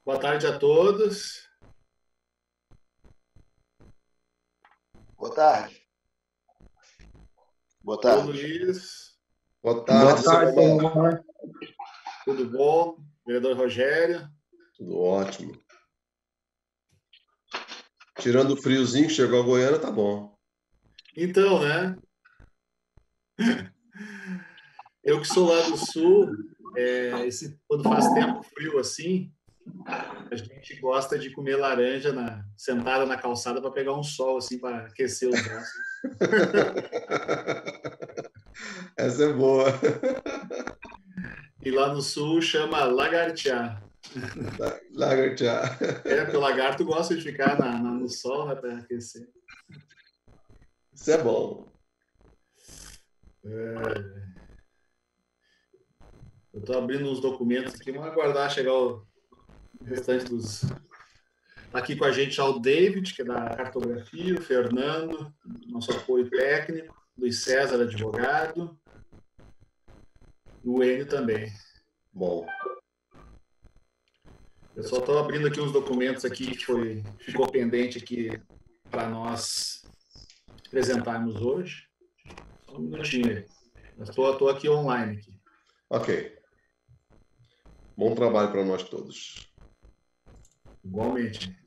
Boa tarde a todos. Boa tarde. Boa Oi, tarde. Luiz. Boa Boa tarde, seu tarde, todo Omar. mundo. Tudo bom? Vereador Rogério. Tudo ótimo. Tirando o friozinho que chegou a Goiânia, tá bom. Então, né? Eu que sou lá do sul, quando faz tempo frio assim, a gente gosta de comer laranja sentada na calçada para pegar um sol assim para aquecer os ossos. Essa é boa. E lá no sul chama lagartear. Lagartear. Porque o lagarto gosta de ficar no sol, né, para aquecer. Isso é bom. Eu estou abrindo uns documentos aqui, vamos aguardar chegar o restante dos. Tá aqui com a gente já o David, que é da cartografia, o Fernando, nosso apoio técnico, Luiz César, advogado, e o Enio também. Bom. Eu só estou abrindo aqui uns documentos aqui que ficou pendente aqui para nós apresentarmos hoje. Só um minutinho aí. Estou aqui online. Aqui. Ok. Bom trabalho para nós todos. Igualmente.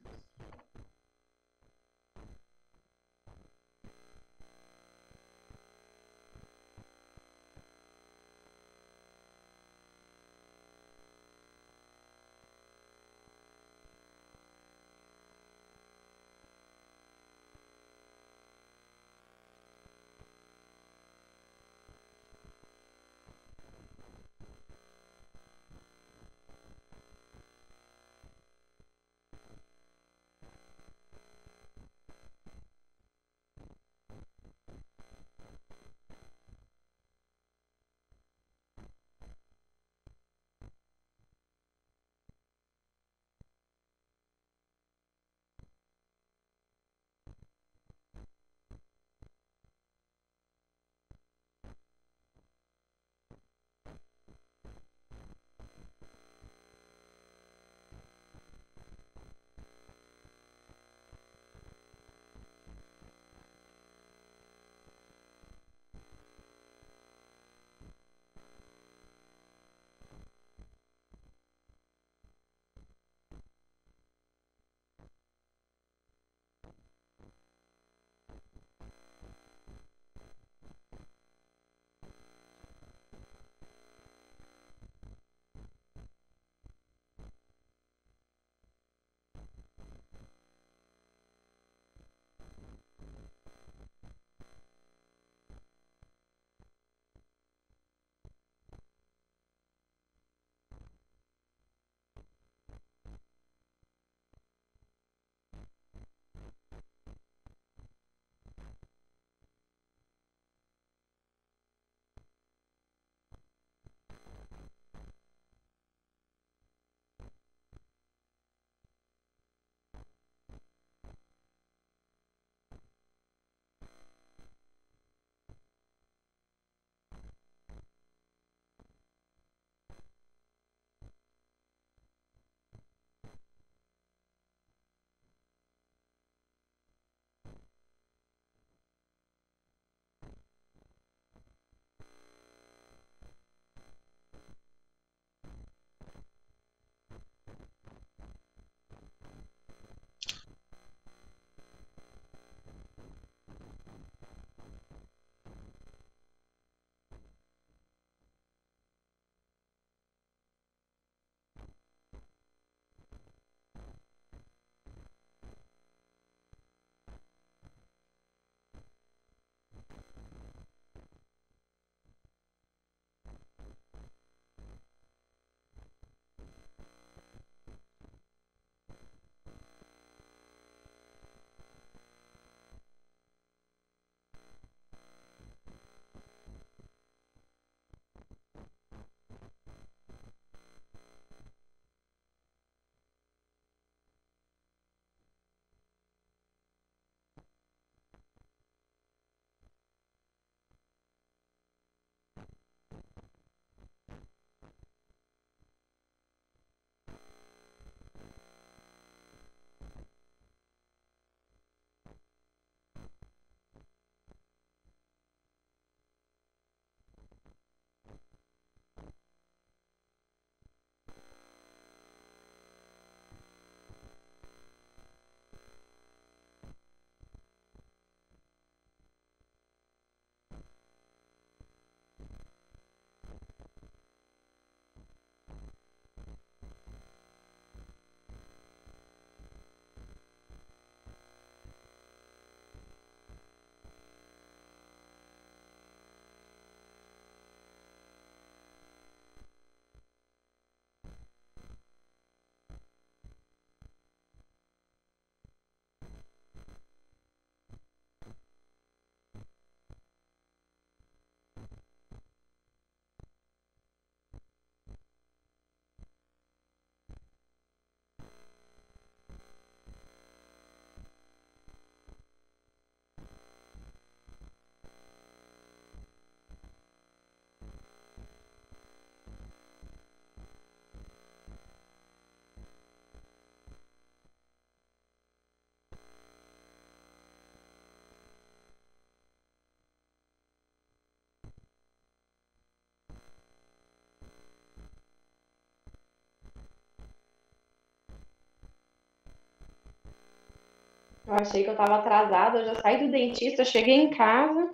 Eu achei que eu tava atrasada, eu já saí do dentista, cheguei em casa.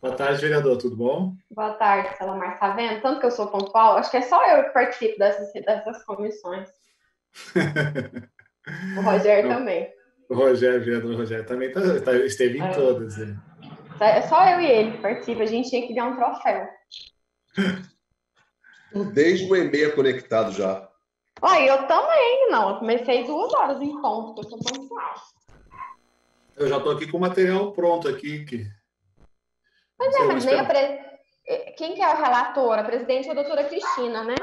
Boa tarde, vereador, tudo bom? Boa tarde, Selamar. Tá vendo? Tanto que eu sou pontual, acho que é só eu que participo dessas comissões. O Rogério Não, também. o Rogério, o vereador Rogério, também esteve em todas, né? É só eu e ele que participa, a gente tinha que ganhar um troféu. Tô desde 1h30 conectado já. Olha, eu também, não. Eu comecei 2 horas em ponto, porque eu sou pontual. Eu já estou aqui com o material pronto aqui. Não sei, vamos Mas nem esperar. quem que é o relator? A presidente é a doutora Cristina, né?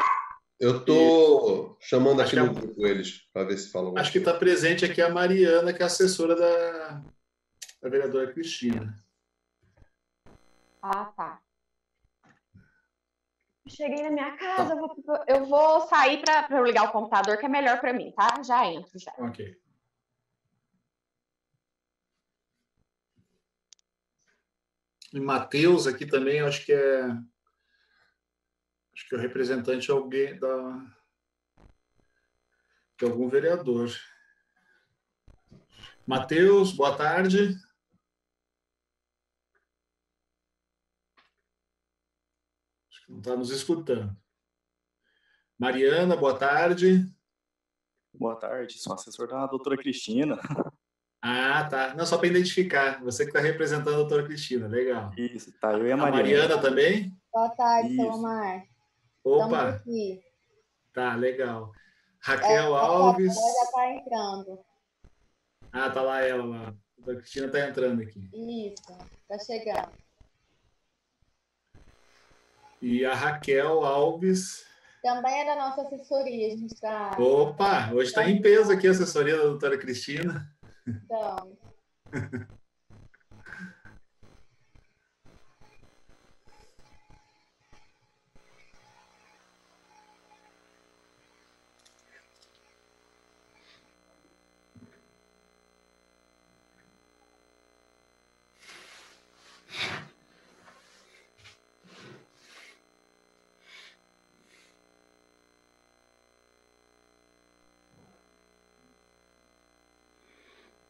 Eu tô chamando Acho aqui que, no grupo eles para ver se fala alguma acho que coisa. está presente aqui a Mariana, que é assessora da vereadora Cristina. Ah, tá. Cheguei na minha casa, eu vou sair para eu ligar o computador, que é melhor para mim, tá? Já entro, já. Ok. E Matheus aqui também, acho que é o representante de algum vereador. Matheus, boa tarde. Acho que não está nos escutando. Mariana, boa tarde. Boa tarde, sou assessor da doutora Cristina. Ah, tá. Não, só para identificar. Você que está representando a doutora Cristina. Legal. Isso, tá, eu e a A Mariana. Mariana também? Boa tarde, Isso. Salomar. Estamos Opa, aqui. tá, legal. Raquel A Alves. Isabela já está entrando. Ah, tá lá ela lá. A doutora Cristina está entrando aqui. Isso, está chegando. E a Raquel Alves. Também é da nossa assessoria. A gente está. Opa, hoje está em peso aqui a assessoria da doutora Cristina. Então,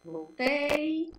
Voltei.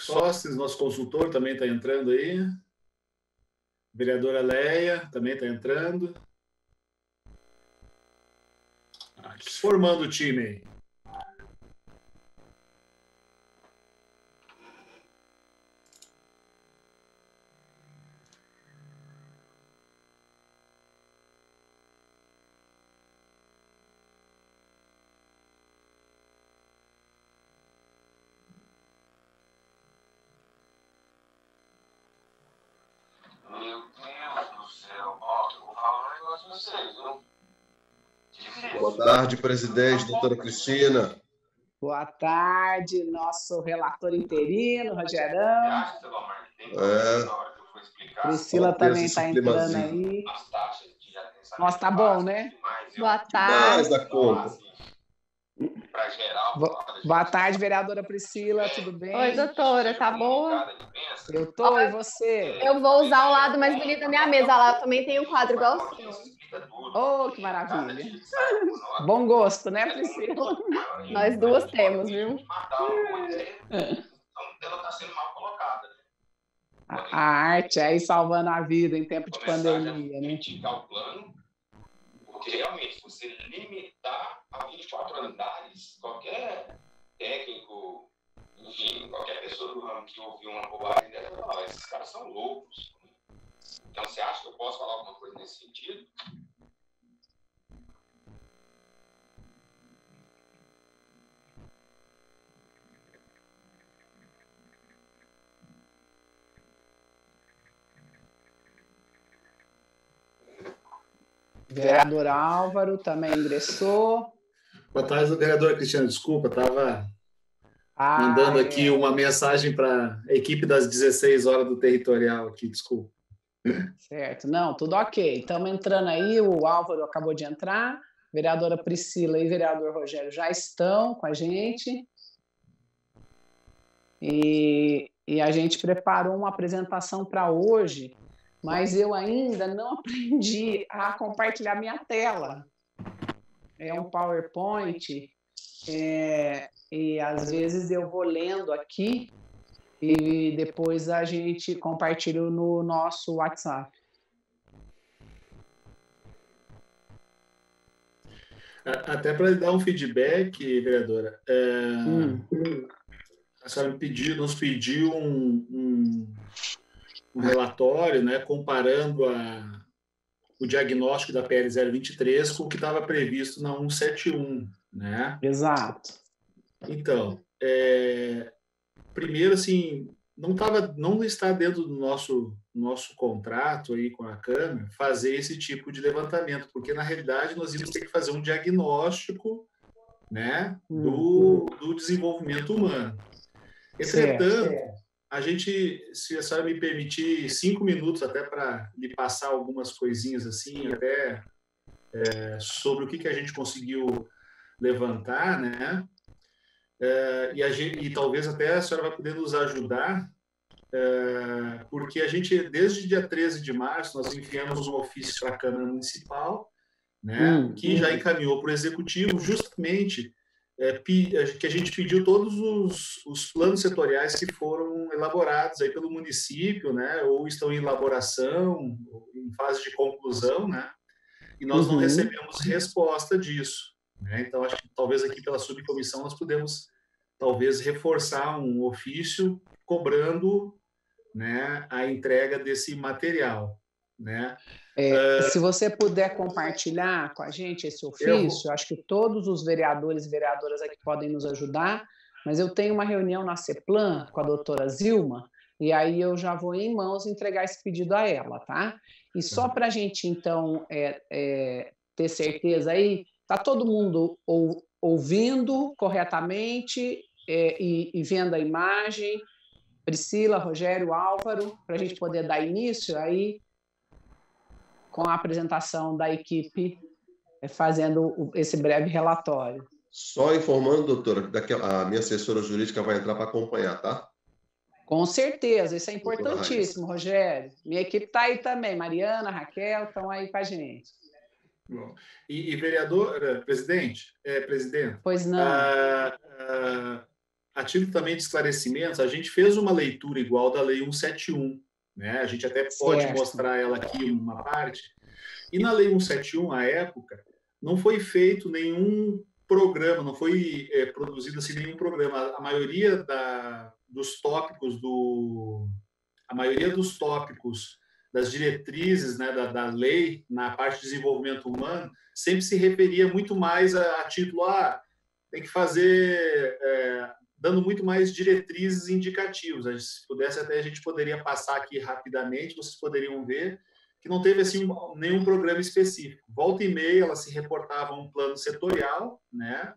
Sócios, nosso consultor também está entrando aí. Vereadora Leia também está entrando. Formando o time aí. Meu Deus do céu. Ó, eu vou falar um negócio pra vocês, viu? Difícil. Boa tarde, presidente, doutora Cristina. Boa tarde, nosso relator interino, Você Rogerão. acha, Selomar, que tem problema na hora que eu for explicar Priscila Pode ter também esse está entrando climazinho. aí. as taxas de atenção? Nossa, tá bom, né? Boa Mais tarde. da conta. Para geral, Boa tarde, vereadora Priscila, tudo Oi, bem? doutora, tá boa? Eu tô, e você? Eu vou usar o lado mais bonito da minha mesa lá. Eu também tenho um quadro igual o seu. Oh, que maravilha. Bom gosto, né, Priscila? Nós duas temos, viu? Ela está sendo mal colocada. A arte aí salvando a vida em tempo de pandemia, né? Criticar o plano, porque realmente, se você limitar a 24 andares, qualquer técnico, enfim, qualquer pessoa do ramo que ouviu uma bobagem dessa, vai falar, esses caras são loucos. Então, você acha que eu posso falar alguma coisa nesse sentido? Vereador Álvaro também ingressou. Boa tarde, vereadora Cristina. Desculpa, estava mandando aqui uma mensagem para a equipe das 16 horas do territorial aqui, desculpa. Certo, não, tudo ok. Estamos entrando aí, o Álvaro acabou de entrar, vereadora Priscila e vereador Rogério já estão com a gente. E a gente preparou uma apresentação para hoje, mas eu ainda não aprendi a compartilhar minha tela. É um PowerPoint, e às vezes eu vou lendo aqui e depois a gente compartilha no nosso WhatsApp. Até para dar um feedback, vereadora, a senhora nos pediu um relatório, né, comparando o diagnóstico da PL 023 com o que estava previsto na 171, né? Exato. Então, primeiro, assim, não está dentro do nosso contrato aí com a Câmara fazer esse tipo de levantamento, porque, na realidade, nós íamos ter que fazer um diagnóstico, né, do desenvolvimento humano. Entretanto, a gente, se a senhora me permitir 5 minutos até para lhe passar algumas coisinhas assim, até sobre o que a gente conseguiu levantar, né? E talvez até a senhora vai poder nos ajudar, porque a gente, desde dia 13 de março, nós enviamos um ofício para a Câmara Municipal, né, que já encaminhou para o Executivo, justamente que a gente pediu todos os planos setoriais que foram elaborados aí pelo município, né, ou estão em elaboração, ou em fase de conclusão, né, e nós não recebemos resposta disso, né? Então, acho que talvez aqui pela subcomissão nós podemos talvez reforçar um ofício cobrando, né, a entrega desse material, né? Se você puder compartilhar com a gente esse ofício, acho que todos os vereadores e vereadoras aqui podem nos ajudar, mas eu tenho uma reunião na CEPLAN com a doutora Zilma, e aí eu já vou em mãos entregar esse pedido a ela, tá? E só para a gente, então, ter certeza aí, está todo mundo ouvindo corretamente e vendo a imagem? Priscila, Rogério, Álvaro, para a gente poder dar início aí com a apresentação da equipe fazendo esse breve relatório. Só informando, doutora, que a minha assessora jurídica vai entrar para acompanhar, tá? Com certeza, isso é importantíssimo, Rogério. Minha equipe está aí também, Mariana, Raquel, estão aí com a gente. Bom, e vereadora, presidente? Pois não. A título também de esclarecimentos, a gente fez uma leitura igual da Lei 171, né? A gente até pode mostrar ela aqui uma parte. E na Lei 171, à época, não foi feito nenhum programa, não foi produzido assim nenhum programa. A maioria dos tópicos das diretrizes, né, da lei na parte de desenvolvimento humano sempre se referia muito mais a título tem que fazer dando muito mais diretrizes indicativas. Se pudesse até a gente poderia passar aqui rapidamente, vocês poderiam ver que não teve assim nenhum programa específico. Volta e meia ela se reportava a um plano setorial, né?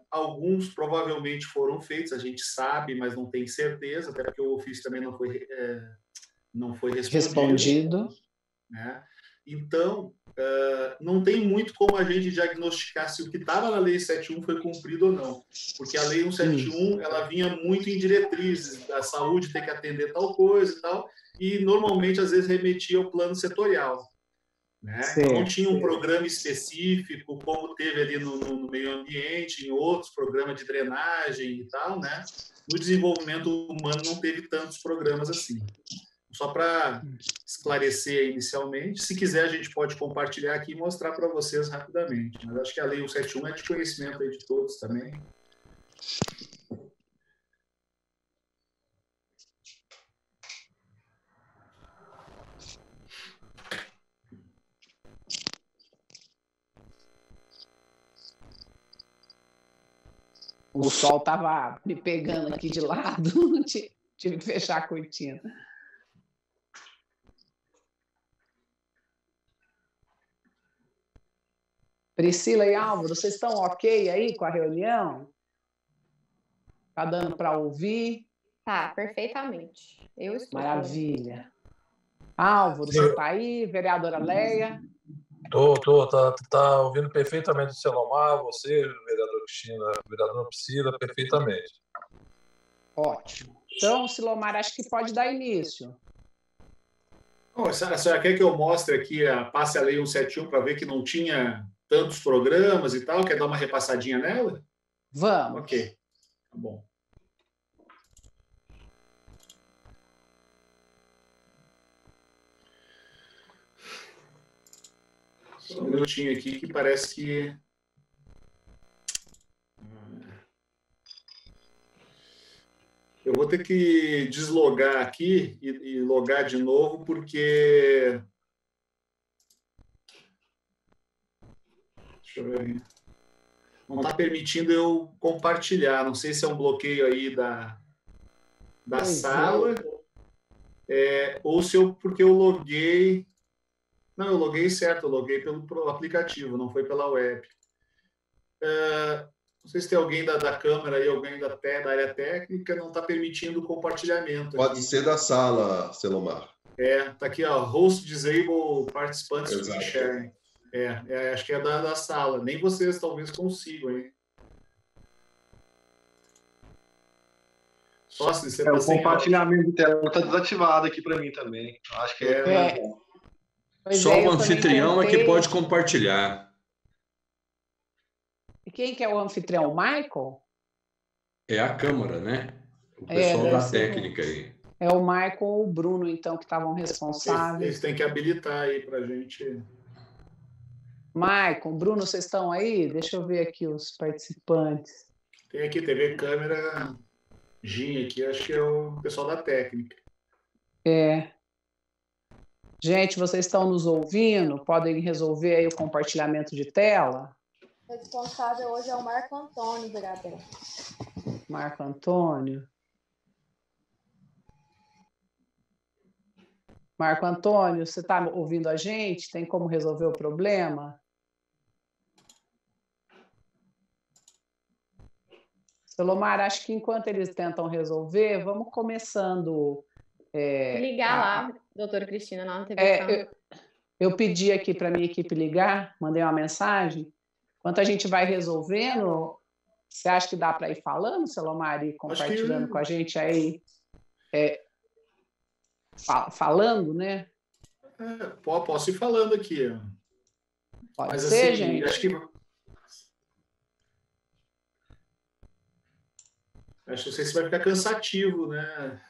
Alguns provavelmente foram feitos, a gente sabe, mas não tem certeza, até porque o ofício também não foi respondido. Né? Então, não tem muito como a gente diagnosticar se o que estava na Lei 71 foi cumprido ou não, porque a Lei 171 ela vinha muito em diretrizes, a saúde tem que atender tal coisa e tal, e normalmente às vezes remetia ao plano setorial. Né? Não tinha um programa específico, como teve ali no meio ambiente, em outros programas de drenagem e tal, né? No desenvolvimento humano não teve tantos programas assim. Só para esclarecer inicialmente, se quiser a gente pode compartilhar aqui e mostrar para vocês rapidamente. Mas acho que a Lei 171 é de conhecimento aí de todos também. O sol estava me pegando aqui de lado, tive que fechar a cortina. Priscila e Álvaro, vocês estão ok aí com a reunião? Está dando para ouvir? Tá, perfeitamente. Eu estou. Maravilha. Álvaro, você está aí? Vereadora Leia? Tá ouvindo perfeitamente o Selomar, você, vereadora Cristina, vereadora Priscila, perfeitamente. Ótimo. Então, Silomar, acho que pode dar início. Bom, a senhora quer que eu mostre aqui, passe a lei 171 para ver que não tinha tantos programas e tal? Quer dar uma repassadinha nela? Vamos. Ok, tá bom. Só um minutinho aqui que parece que... Eu vou ter que deslogar aqui e logar de novo, porque... Deixa eu ver. Não está permitindo eu compartilhar. Não sei se é um bloqueio aí da sala, ou se porque eu loguei... Não, eu loguei certo, eu loguei pelo aplicativo, não foi pela web. Não sei se tem alguém da câmera aí, alguém da área técnica, não está permitindo o compartilhamento. Pode ser da sala, Selomar. Está aqui, ó, host disable participants screen sharing. Acho que é da sala. Nem vocês talvez consigam, hein? Só se você o compartilhamento de tela está desativado aqui para mim também. Acho que Só o anfitrião é que pode compartilhar. E quem que é o anfitrião? O Michael? É a Câmara, né? O pessoal da técnica aí. É o Michael ou o Bruno, então, que estavam responsáveis. Eles têm que habilitar aí para a gente. Michael, Bruno, vocês estão aí? Deixa eu ver aqui os participantes. Tem aqui TV câmera Gin aqui, acho que é o pessoal da técnica. Gente, vocês estão nos ouvindo? Podem resolver aí o compartilhamento de tela? O responsável hoje é o Marco Antônio, vereador. Marco Antônio. Marco Antônio, você está ouvindo a gente? Tem como resolver o problema? Selomar, acho que enquanto eles tentam resolver, vamos começando... ligar lá, doutora Cristina, lá na TV. Eu pedi aqui para a minha equipe ligar, mandei uma mensagem. Enquanto a gente vai resolvendo, você acha que dá para ir falando, Selomar, e compartilhando com a gente aí, falando, né? Posso ir falando aqui. Pode ser, assim, gente? Acho que... não sei se vai ficar cansativo, né?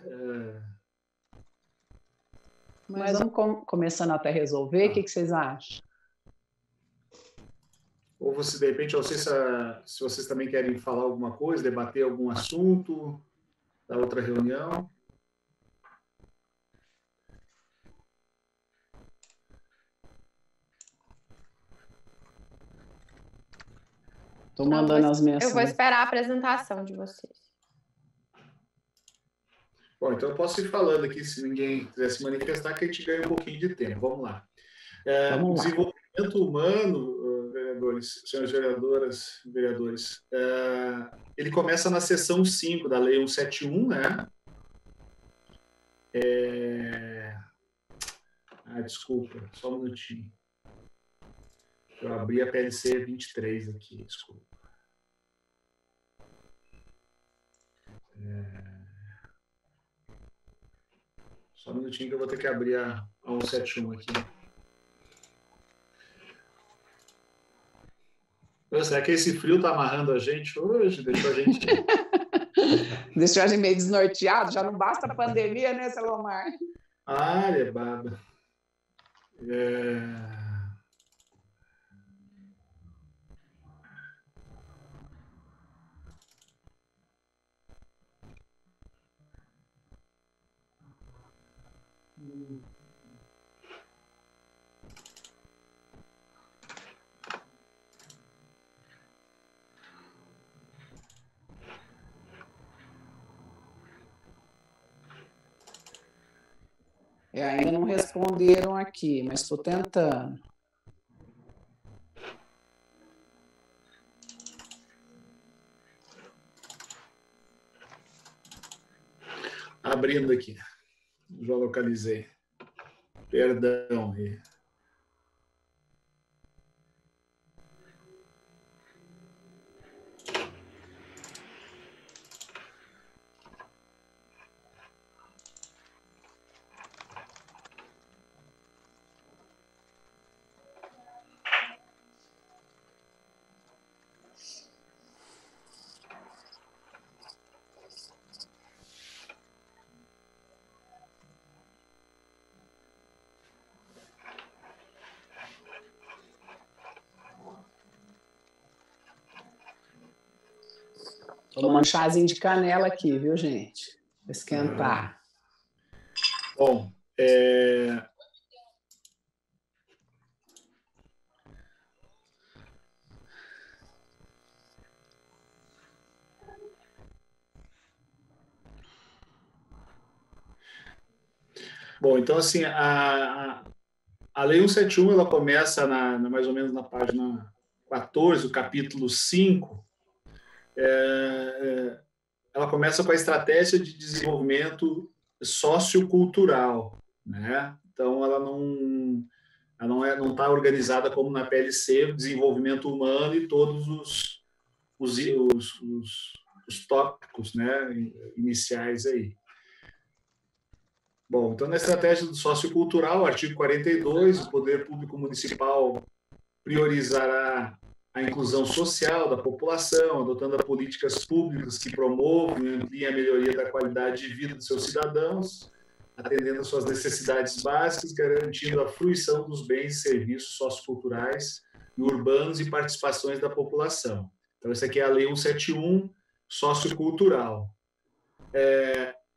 Mas vamos começando até resolver. O que vocês acham? Ou você, de repente, eu não sei se vocês também querem falar alguma coisa, debater algum assunto da outra reunião. Estou mandando as mensagens. Eu vou esperar a apresentação de vocês. Bom, então eu posso ir falando aqui, se ninguém quiser se manifestar, que a gente ganha um pouquinho de tempo. Vamos lá. Desenvolvimento humano, vereadores, senhores vereadoras, vereadores, ele começa na seção 5 da Lei 171, né? Desculpa, só um minutinho. Eu abri a PLC 23 aqui, desculpa. Só um minutinho que eu vou ter que abrir a 171 aqui. Será que esse frio tá amarrando a gente hoje? Deixou a gente... Deixou a gente meio desnorteado? Já não basta a pandemia, né, Selomar? É baba. Ainda não responderam aqui, mas estou tentando. abrindo aqui. Já localizei. Perdão. Tomar um chazinho de canela aqui, viu, gente? Pra esquentar. Bom, Bom, então, assim, a Lei 171, ela começa mais ou menos na página 14, o capítulo 5, ela começa com a estratégia de desenvolvimento sociocultural, né? Então, ela não está organizada como na PLC, desenvolvimento humano e todos os tópicos, né, iniciais aí. Bom, então, na estratégia do sociocultural, artigo 42, o poder público municipal priorizará a inclusão social da população, adotando políticas públicas que promovam e ampliem a melhoria da qualidade de vida dos seus cidadãos, atendendo às suas necessidades básicas, garantindo a fruição dos bens e serviços socioculturais e urbanos e participações da população. Então, essa aqui é a Lei 171, sociocultural.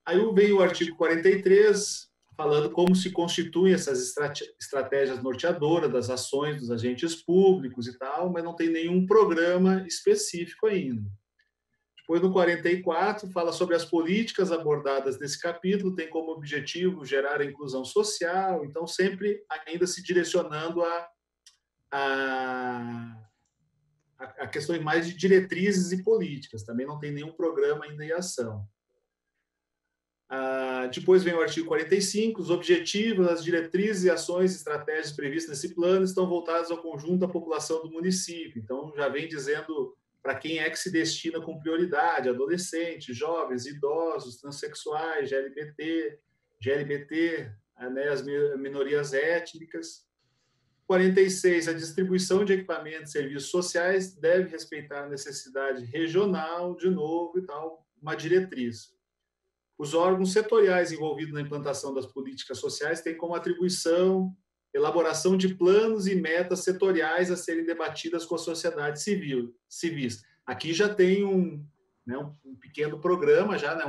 Aí vem o artigo 43, falando como se constituem essas estratégias norteadoras das ações dos agentes públicos e tal, mas não tem nenhum programa específico ainda. Depois, no 44, fala sobre as políticas abordadas nesse capítulo, tem como objetivo gerar a inclusão social, então sempre ainda se direcionando a questões mais de diretrizes e políticas, também não tem nenhum programa ainda em ação. Depois vem o artigo 45, os objetivos, as diretrizes e ações e estratégias previstas nesse plano estão voltadas ao conjunto da população do município. Então, já vem dizendo para quem é que se destina com prioridade: adolescentes, jovens, idosos, transexuais, GLBT, né, as minorias étnicas. 46, a distribuição de equipamentos e serviços sociais deve respeitar a necessidade regional, de novo, e tal, uma diretriz. Os órgãos setoriais envolvidos na implantação das políticas sociais têm como atribuição elaboração de planos e metas setoriais a serem debatidas com a sociedade civis. Aqui já tem um pequeno programa, já, né,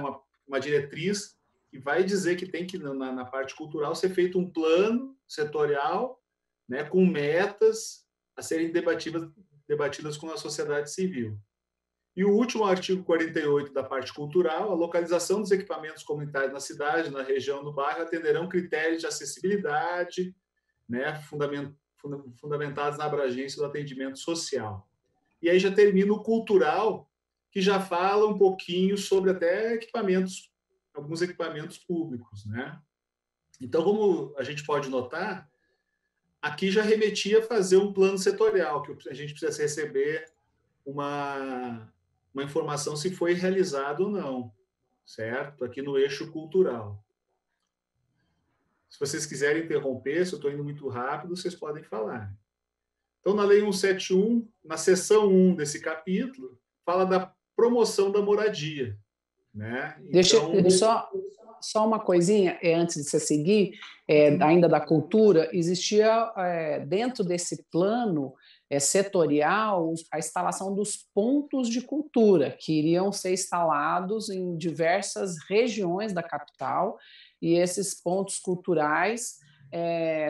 uma diretriz que vai dizer que tem que, na parte cultural, ser feito um plano setorial, né, com metas a serem debatidas com a sociedade civil. E o último artigo 48 da parte cultural: a localização dos equipamentos comunitários na cidade, na região, no bairro, atenderão critérios de acessibilidade, né, fundamentados na abrangência do atendimento social. E aí já termina o cultural, que já fala um pouquinho sobre até alguns equipamentos públicos, né? Então, como a gente pode notar, aqui já remetia a fazer um plano setorial, que a gente precisa receber uma informação se foi realizado ou não, certo? Aqui no eixo cultural. Se vocês quiserem interromper, se eu estou indo muito rápido, vocês podem falar. Então, na Lei 171, na seção 1 desse capítulo, fala da promoção da moradia, né? Então, Deixa só uma coisinha, antes de você seguir, ainda da cultura, existia dentro desse plano setorial a instalação dos pontos de cultura, que iriam ser instalados em diversas regiões da capital, e esses pontos culturais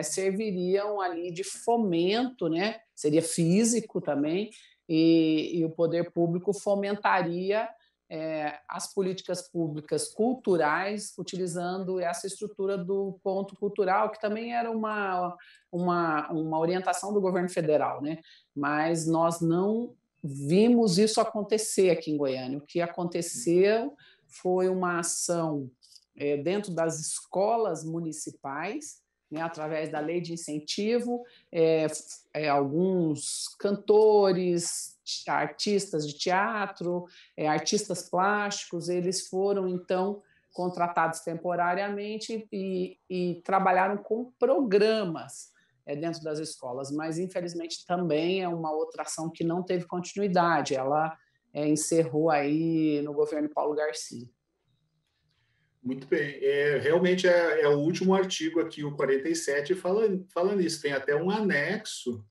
serviriam ali de fomento, né? Seria físico também, e o poder público fomentaria as políticas públicas culturais, utilizando essa estrutura do ponto cultural, que também era uma orientação do governo federal, né? Mas nós não vimos isso acontecer aqui em Goiânia. O que aconteceu foi uma ação dentro das escolas municipais, né, através da lei de incentivo, alguns cantores, artistas de teatro, artistas plásticos, eles foram, então, contratados temporariamente e trabalharam com programas dentro das escolas, mas, infelizmente, também é uma outra ação que não teve continuidade, ela encerrou aí no governo Paulo Garcia. Muito bem. Realmente é o último artigo aqui, o 47, fala nisso. Tem até um anexo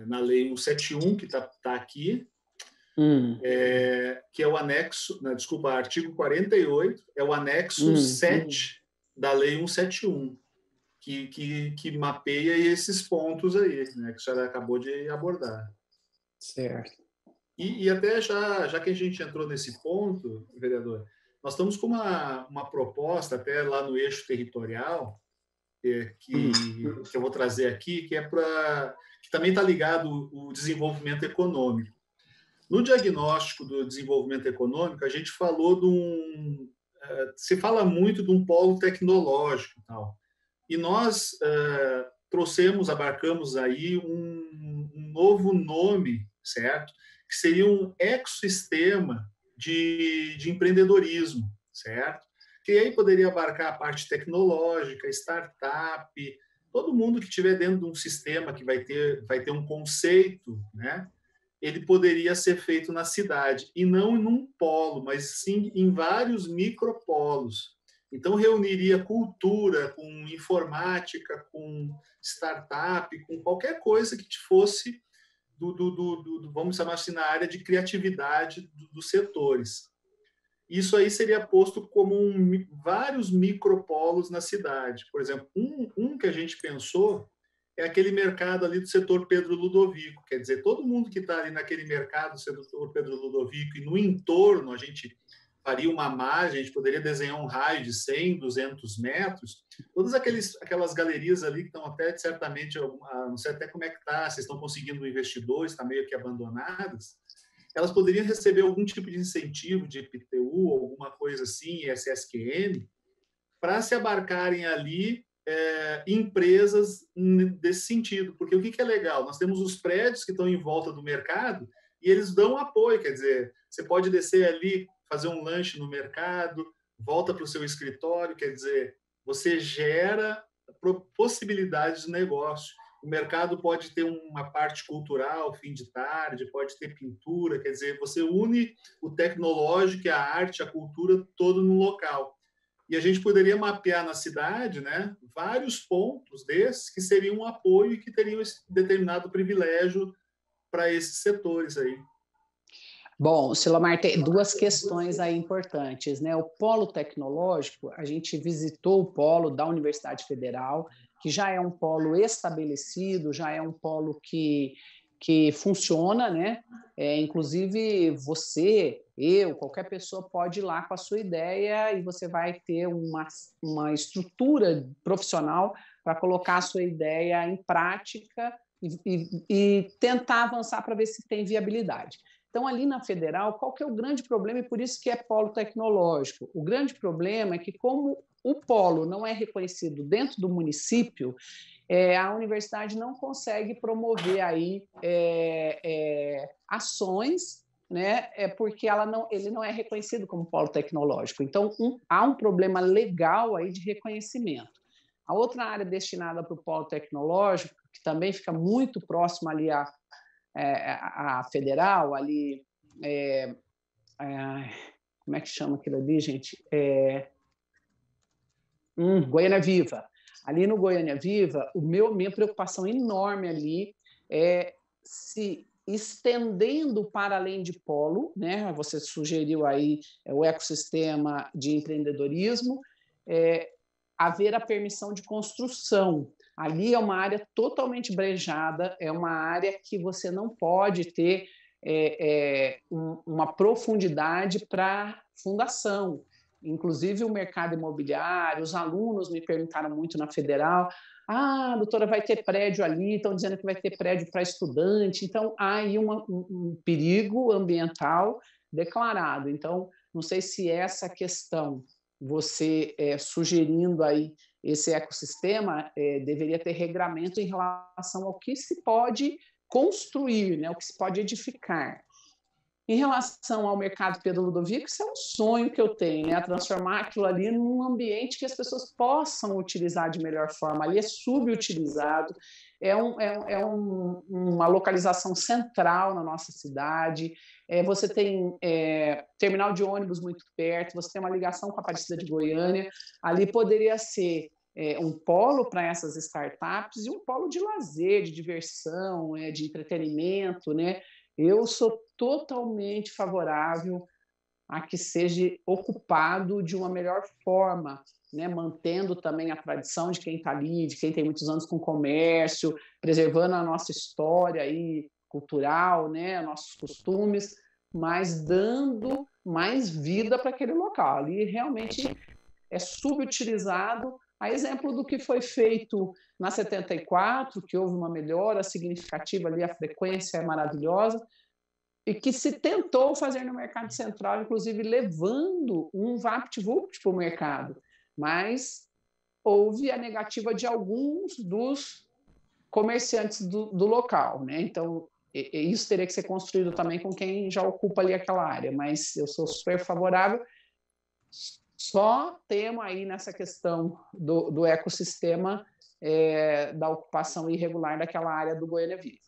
na Lei 171, que está aqui, que é o anexo, desculpa, artigo 48, é o anexo 7 da Lei 171, que mapeia esses pontos aí, né, que a senhora acabou de abordar. Certo. E até já que a gente entrou nesse ponto, vereador, nós estamos com uma proposta até lá no eixo territorial, que eu vou trazer aqui, que também está ligado ao desenvolvimento econômico. No diagnóstico do desenvolvimento econômico, a gente falou se fala muito de um polo tecnológico e tal. E nós abarcamos aí um novo nome, certo? Que seria um ecossistema de empreendedorismo, certo? Que aí poderia abarcar a parte tecnológica, startup, todo mundo que estiver dentro de um sistema que vai ter um conceito, né? Ele poderia ser feito na cidade, e não em um polo, mas sim em vários micropolos. Então, reuniria cultura com informática, com startup, com qualquer coisa que fosse vamos chamar assim, na área de criatividade dos setores. Isso aí seria posto como vários micropolos na cidade. Por exemplo, um que a gente pensou é aquele mercado ali do setor Pedro Ludovico. Quer dizer, todo mundo que está ali naquele mercado do setor Pedro Ludovico e no entorno, a gente faria uma margem, a gente poderia desenhar um raio de 100, 200 metros, todas aquelas galerias ali que estão até, certamente, não sei até como é que está, vocês estão conseguindo um investidor, está meio que abandonadas, elas poderiam receber algum tipo de incentivo de IPTU, alguma coisa assim, SSQN, para se abarcarem ali empresas desse sentido. Porque o que é legal? Nós temos os prédios que estão em volta do mercado e eles dão apoio, quer dizer, você pode descer ali, fazer um lanche no mercado, volta para o seu escritório, quer dizer, você gera possibilidades de negócio. O mercado pode ter uma parte cultural, fim de tarde, pode ter pintura, quer dizer, você une o tecnológico, a arte, a cultura, todo no local. E a gente poderia mapear na cidade, né, vários pontos desses que seriam um apoio e que teriam esse determinado privilégio para esses setores aí. Bom, Silomar, tem duas questões aí importantes, né? O polo tecnológico, a gente visitou o polo da Universidade Federal, que já é um polo estabelecido, já é um polo que funciona, né? Inclusive, você, eu, qualquer pessoa pode ir lá com a sua ideia e você vai ter uma estrutura profissional para colocar a sua ideia em prática e tentar avançar para ver se tem viabilidade. Então, ali na Federal, qual que é o grande problema? E por isso que é polo tecnológico. O grande problema é que, como o polo não é reconhecido dentro do município, a universidade não consegue promover aí ações, né? Porque ele não é reconhecido como polo tecnológico. Então, há um problema legal aí de reconhecimento. A outra área destinada para o polo tecnológico, que também fica muito próximo ali a Federal, ali, como é que chama aquilo ali, gente? Goiânia Viva. Ali no Goiânia Viva, minha preocupação enorme ali é se estendendo para além de polo, né? Você sugeriu aí o ecossistema de empreendedorismo, haver a permissão de construção. Ali é uma área totalmente brejada, é uma área que você não pode ter uma profundidade para fundação. Inclusive o mercado imobiliário, os alunos me perguntaram muito na Federal, doutora, vai ter prédio ali, estão dizendo que vai ter prédio para estudante, então há aí um perigo ambiental declarado. Então, não sei se essa questão, você sugerindo aí esse ecossistema, deveria ter regramento em relação ao que se pode construir, né, o que se pode edificar. Em relação ao mercado Pedro Ludovico, isso é um sonho que eu tenho, né? Transformar aquilo ali num ambiente que as pessoas possam utilizar de melhor forma. Ali é subutilizado, uma localização central na nossa cidade, você tem terminal de ônibus muito perto, você tem uma ligação com a Aparecida de Goiânia, ali poderia ser um polo para essas startups e um polo de lazer, de diversão, de entretenimento, né? Eu sou totalmente favorável a que seja ocupado de uma melhor forma, né? Mantendo também a tradição de quem está ali, de quem tem muitos anos com comércio, preservando a nossa história aí, cultural, né? Nossos costumes, mas dando mais vida para aquele local. Ali realmente é subutilizado, a exemplo do que foi feito na 74, que houve uma melhora significativa ali, a frequência é maravilhosa, e que se tentou fazer no mercado central, inclusive levando um VaptVupt para o mercado, mas houve a negativa de alguns dos comerciantes do local, né? Então, isso teria que ser construído também com quem já ocupa ali aquela área, mas eu sou super favorável. Só temo aí nessa questão do ecossistema da ocupação irregular daquela área do Goiânia Viva.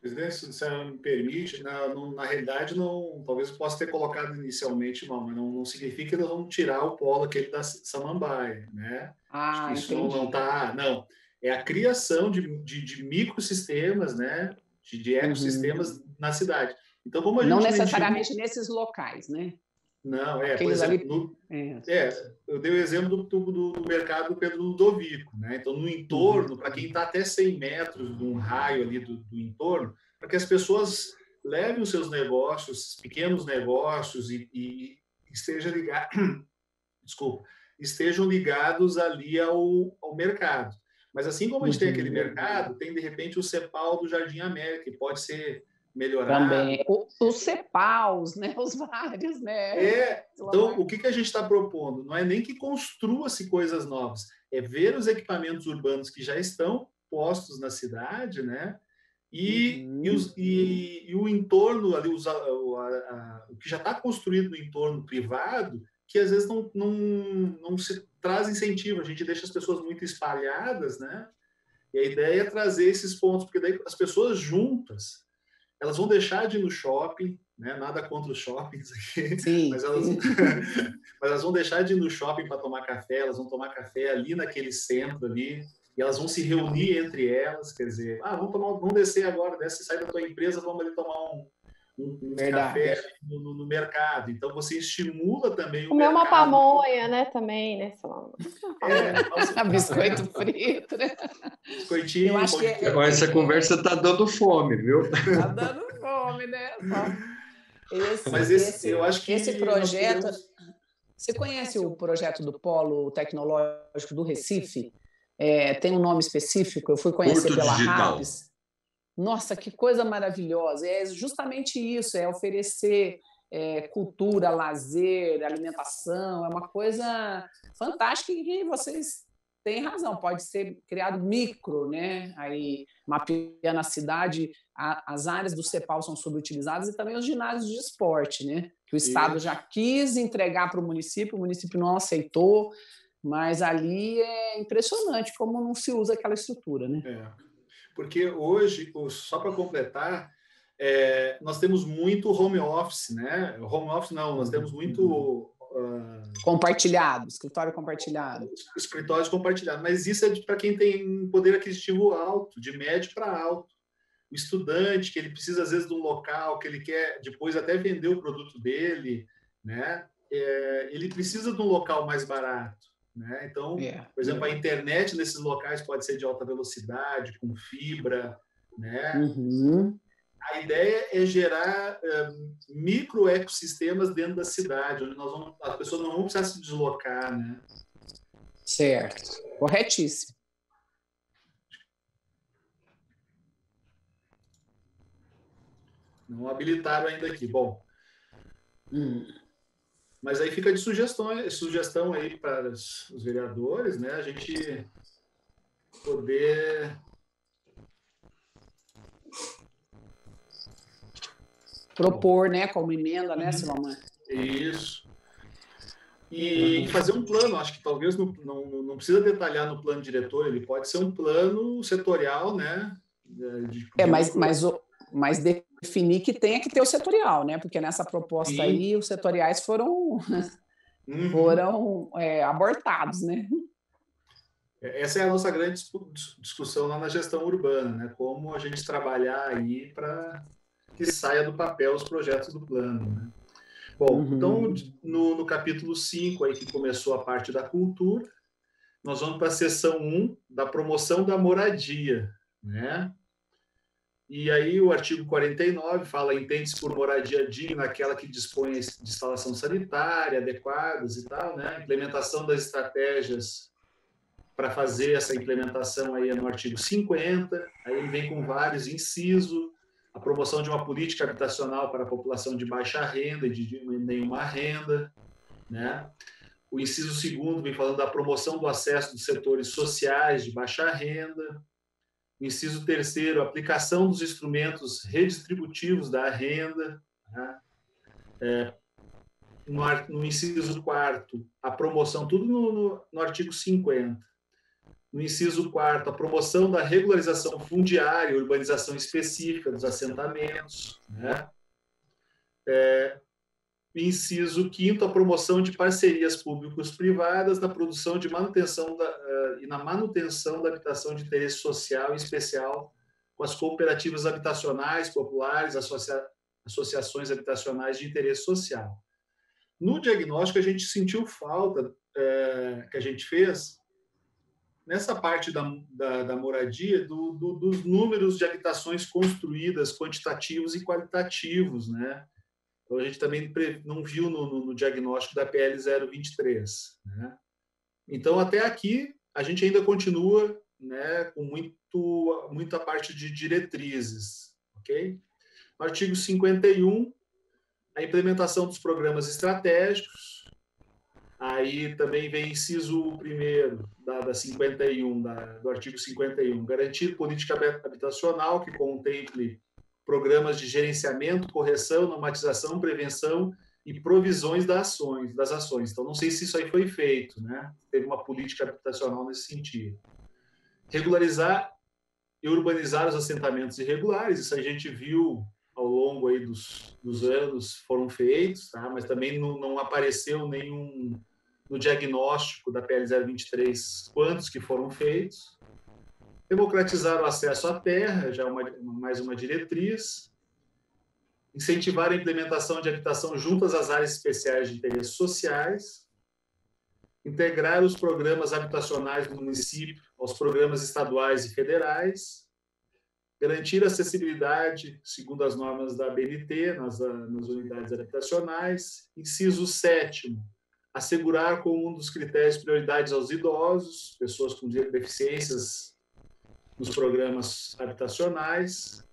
Presidente, se você me permite, na realidade, não, talvez eu possa ter colocado inicialmente mal, mas não significa que nós vamos tirar o polo aquele da Samambaia, né? Acho que isso não está... Não, é a criação de microsistemas, né? De ecossistemas na cidade. Então, como a gente não necessariamente nesses locais, né? Não, por exemplo, eu dei o exemplo do mercado Pedro Ludovico, né? Então, no entorno, para quem está até 100 metros de um raio ali do entorno, para que as pessoas levem os seus negócios, pequenos negócios, e estejam ligados ali ao mercado. Mas assim como a gente tem aquele mercado, tem, de repente, o CEPAL do Jardim América, que pode ser melhorado. Também. Os CEPALs, né? Os vários, né? Então, o que a gente está propondo? Não é nem que construa-se coisas novas, é ver os equipamentos urbanos que já estão postos na cidade, né? E o entorno ali, o que já está construído no entorno privado, que às vezes não se traz incentivo, a gente deixa as pessoas muito espalhadas, né? E a ideia é trazer esses pontos, porque daí as pessoas juntas, elas vão deixar de ir no shopping, né? Nada contra os shoppings aqui, sim, mas elas vão deixar de ir no shopping para tomar café, elas vão tomar café ali naquele centro ali, e elas vão se reunir entre elas, quer dizer, vamos descer agora, desce, sai da tua empresa, vamos ali tomar um café no mercado. Então, você estimula também o comer mercado. Uma pamonha, né, também, né, biscoito frito, né? Biscoitinho. Eu acho que essa conversa está dando fome, viu? Está dando fome, né? Eu acho que esse projeto... Você conhece o projeto do Polo Tecnológico do Recife? Tem um nome específico, eu fui conhecer pela RAPS. Nossa, que coisa maravilhosa! É justamente isso, é oferecer cultura, lazer, alimentação, é uma coisa fantástica e vocês têm razão, pode ser criado micro, né? Aí, mapeando a cidade, as áreas do CEPAL são subutilizadas e também os ginásios de esporte, né? Que o Estado já quis entregar para o município não aceitou, mas ali é impressionante como não se usa aquela estrutura, né? Porque hoje, só para completar, nós temos muito home office, né? Home office não, nós temos muito... compartilhado, escritório compartilhado. Escritórios compartilhados, mas isso é para quem tem poder aquisitivo alto, de médio para alto. O estudante, que ele precisa, às vezes, de um local, que ele quer depois até vender o produto dele, né? Ele precisa de um local mais barato. Né? Então, por exemplo, a internet nesses locais pode ser de alta velocidade, com fibra, né? A ideia é gerar micro ecossistemas dentro da cidade, onde as pessoas não vão precisar se deslocar, né? Certo, corretíssimo. Não habilitaram ainda aqui. Bom, mas aí fica de sugestão aí para os vereadores, né? A gente poder propor, né, como emenda, né, Silomar? Isso. E fazer um plano, acho que talvez não precisa detalhar no plano diretor, ele pode ser um plano setorial, né? Mas definir que tenha que ter o setorial, né? Porque nessa proposta Sim. aí, os setoriais foram abortados, né? Essa é a nossa grande discussão lá na gestão urbana, né? Como a gente trabalhar aí para que saia do papel os projetos do plano, né? Bom, então, no capítulo 5, aí, que começou a parte da cultura, nós vamos para a seção 1, da promoção da moradia, né? E aí o artigo 49 fala, entende-se por moradia digna aquela que dispõe de instalação sanitária adequadas e tal, né? Implementação das estratégias para fazer essa implementação aí é no artigo 50, aí ele vem com vários incisos, a promoção de uma política habitacional para a população de baixa renda e de nenhuma renda, né? O inciso 2º vem falando da promoção do acesso dos setores sociais de baixa renda. O inciso 3º, aplicação dos instrumentos redistributivos da renda, né? No inciso 4º, a promoção, tudo no artigo 50. No inciso 4º, a promoção da regularização fundiária e urbanização específica dos assentamentos, né? Inciso 5º, a promoção de parcerias públicos-privadas na produção de manutenção e na manutenção da habitação de interesse social, em especial com as cooperativas habitacionais populares, associações habitacionais de interesse social. No diagnóstico, a gente sentiu falta que a gente fez nessa parte da moradia, dos números de habitações construídas, quantitativos e qualitativos, né? Então, a gente também não viu no diagnóstico da PL 023, né? Então, até aqui, a gente ainda continua, né, com muita parte de diretrizes, ok? No artigo 51, a implementação dos programas estratégicos. Aí também vem inciso 1º da 51, do artigo 51, garantir política habitacional que contemple programas de gerenciamento, correção, normatização, prevenção e provisões das ações. Então, não sei se isso aí foi feito, né? Teve uma política habitacional nesse sentido. Regularizar e urbanizar os assentamentos irregulares, isso a gente viu ao longo aí dos anos, foram feitos, tá? Mas também não apareceu nenhum no diagnóstico da PL 023 quantos que foram feitos. Democratizar o acesso à terra, já mais uma diretriz. Incentivar a implementação de habitação juntas às áreas especiais de interesses sociais. Integrar os programas habitacionais do município aos programas estaduais e federais. Garantir acessibilidade, segundo as normas da ABNT, nas unidades habitacionais. Inciso 7º, assegurar como um dos critérios prioridades aos idosos, pessoas com deficiências nos programas habitacionais,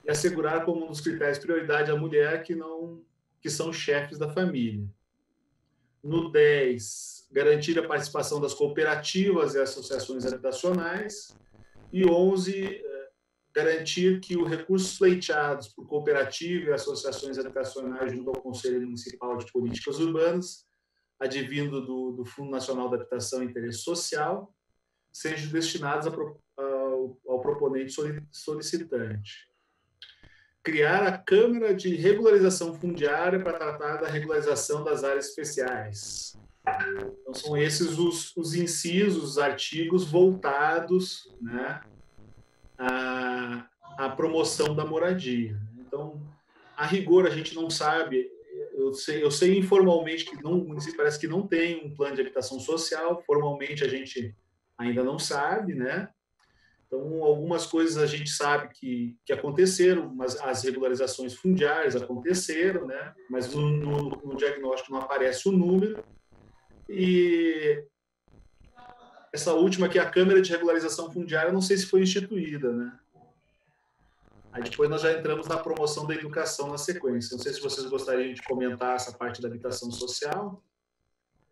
e assegurar como um dos critérios prioridade a mulher que são chefes da família. No 10, garantir a participação das cooperativas e associações habitacionais. E 11, garantir que os recursos pleiteados por cooperativa e associações habitacionais junto ao Conselho Municipal de Políticas Urbanas, advindo do Fundo Nacional da Habitação e Interesse Social, sejam destinados ao proponente solicitante. Criar a Câmara de Regularização Fundiária para tratar da regularização das áreas especiais. Então, são esses os incisos, os artigos voltados, né, à promoção da moradia. Então, a rigor, a gente não sabe. Eu sei informalmente que o município parece que não tem um plano de habitação social, formalmente a gente ainda não sabe, né? Então, algumas coisas a gente sabe que aconteceram, mas as regularizações fundiárias aconteceram, né? Mas no diagnóstico não aparece o número. E essa última, que é a Câmara de Regularização Fundiária, não sei se foi instituída, né? Aí depois nós já entramos na promoção da educação na sequência. Não sei se vocês gostariam de comentar essa parte da habitação social.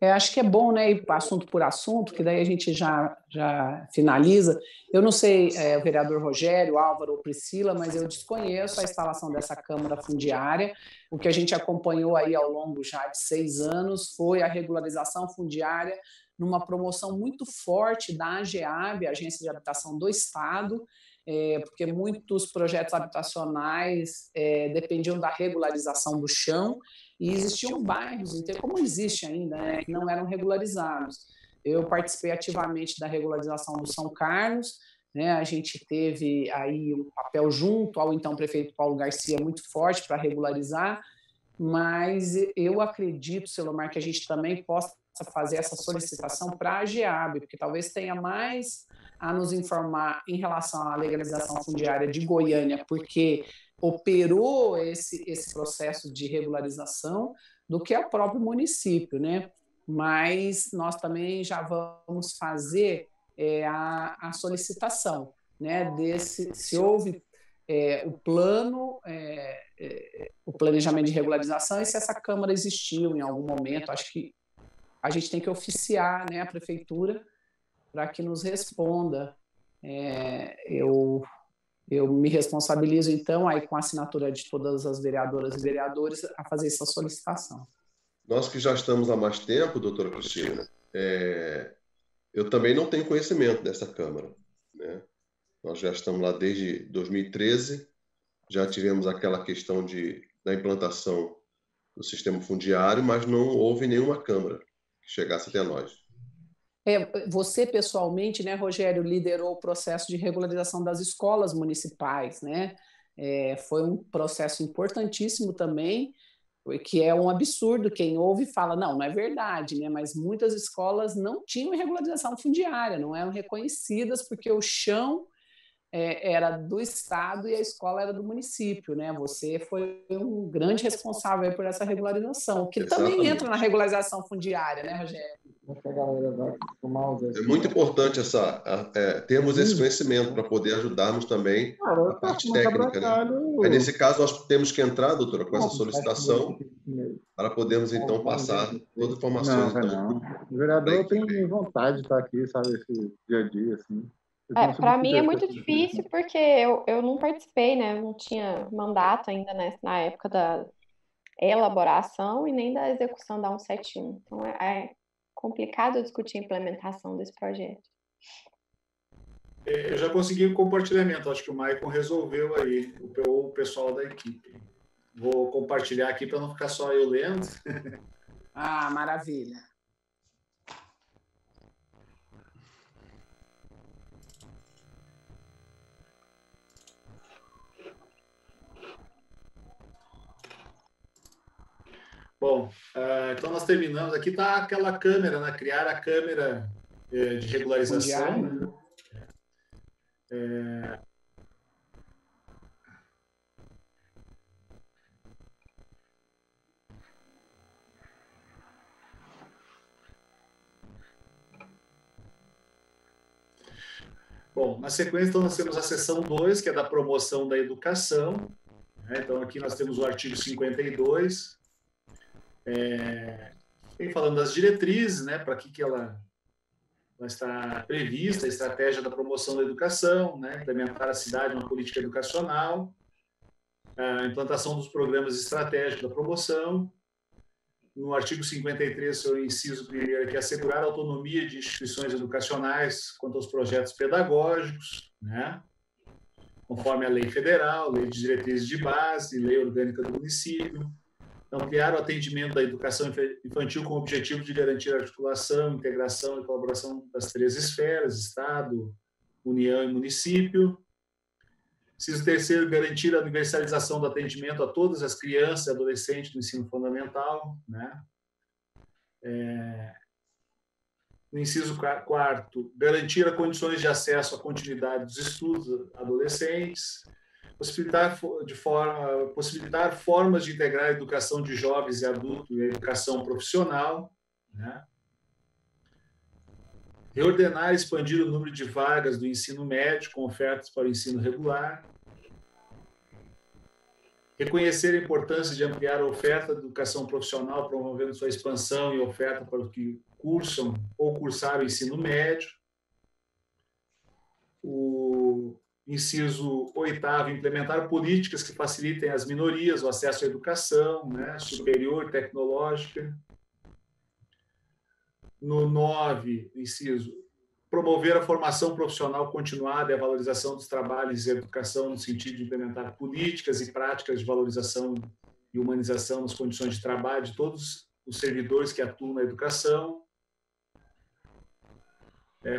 Acho que é bom, né, ir assunto por assunto, que daí a gente já finaliza. Eu não sei, o vereador Rogério, Álvaro ou Priscila, mas eu desconheço a instalação dessa Câmara Fundiária. O que a gente acompanhou aí ao longo já de 6 anos foi a regularização fundiária numa promoção muito forte da AGEAB, Agência de Habitação do Estado, porque muitos projetos habitacionais dependiam da regularização do chão, e existiam bairros, como existe ainda, né, que não eram regularizados. Eu participei ativamente da regularização do São Carlos, né, a gente teve aí um papel junto ao então prefeito Paulo Garcia muito forte para regularizar, mas eu acredito, Selomar, que a gente também possa fazer essa solicitação para a AGEAB, porque talvez tenha mais a nos informar em relação à legalização fundiária de Goiânia, porque operou esse processo de regularização, do que o próprio município, né? Mas nós também já vamos fazer a solicitação, né? Se houve o plano, o planejamento de regularização, e se essa Câmara existiu em algum momento. Acho que a gente tem que oficiar, né, a Prefeitura para que nos responda. Eu me responsabilizo, então, aí com a assinatura de todas as vereadoras e vereadores, a fazer essa solicitação. Nós que já estamos há mais tempo, doutora Cristina, eu também não tenho conhecimento dessa Câmara, né? Nós já estamos lá desde 2013, já tivemos aquela questão da implantação do sistema fundiário, mas não houve nenhuma Câmara que chegasse até nós. Você, pessoalmente, né, Rogério, liderou o processo de regularização das escolas municipais, né? Foi um processo importantíssimo também, que é um absurdo. Quem ouve fala, não é verdade, né? Mas muitas escolas não tinham regularização fundiária, não eram reconhecidas porque o chão era do Estado e a escola era do município, né? Você foi um grande responsável por essa regularização, que também entra na regularização fundiária, né, Rogério? É muito importante termos esse conhecimento para poder ajudarmos também a parte técnica, né? Aí, nesse caso, nós temos que entrar, doutora, com essa solicitação para podermos, então, passar todas as informações. Não. O vereador tem vontade de estar aqui, sabe, esse dia a dia, assim. Para mim é muito difícil, porque eu não participei, né? Eu não tinha mandato ainda, né, na época da elaboração e nem da execução da 171. Então, é complicado discutir a implementação desse projeto. Eu já consegui o compartilhamento, acho que o Maicon resolveu aí, o pessoal da equipe. Vou compartilhar aqui para não ficar só eu lendo. Ah, maravilha. Bom, então nós terminamos. Aqui está aquela câmera, né? Criar a câmera de regularização. Bom, na sequência, então, nós temos a seção 2, que é da promoção da educação. Então, aqui nós temos o artigo 52, falando das diretrizes, né, para que ela está prevista, a estratégia da promoção da educação, né, implementar a cidade uma política educacional, a implantação dos programas estratégicos da promoção. No artigo 53, seu inciso primeiro, é que assegurar a autonomia de instituições educacionais quanto aos projetos pedagógicos, né, conforme a lei federal, lei de diretrizes de base, lei orgânica do município. Ampliar o atendimento da educação infantil com o objetivo de garantir a articulação, integração e colaboração das 3 esferas, Estado, União e município. Inciso terceiro, garantir a universalização do atendimento a todas as crianças e adolescentes do ensino fundamental, né? No inciso quarto, garantir as condições de acesso à continuidade dos estudos adolescentes, possibilitar formas de integrar a educação de jovens e adultos e a educação profissional, né? Reordenar e expandir o número de vagas do ensino médio com ofertas para o ensino regular, Reconhecer a importância de ampliar a oferta de educação profissional, promovendo sua expansão e oferta para os que cursam ou cursaram o ensino médio. O inciso 8º, implementar políticas que facilitem às minorias o acesso à educação, né, superior, tecnológica. No 9, inciso, promover a formação profissional continuada e a valorização dos trabalhos e educação no sentido de implementar políticas e práticas de valorização e humanização nas condições de trabalho de todos os servidores que atuam na educação.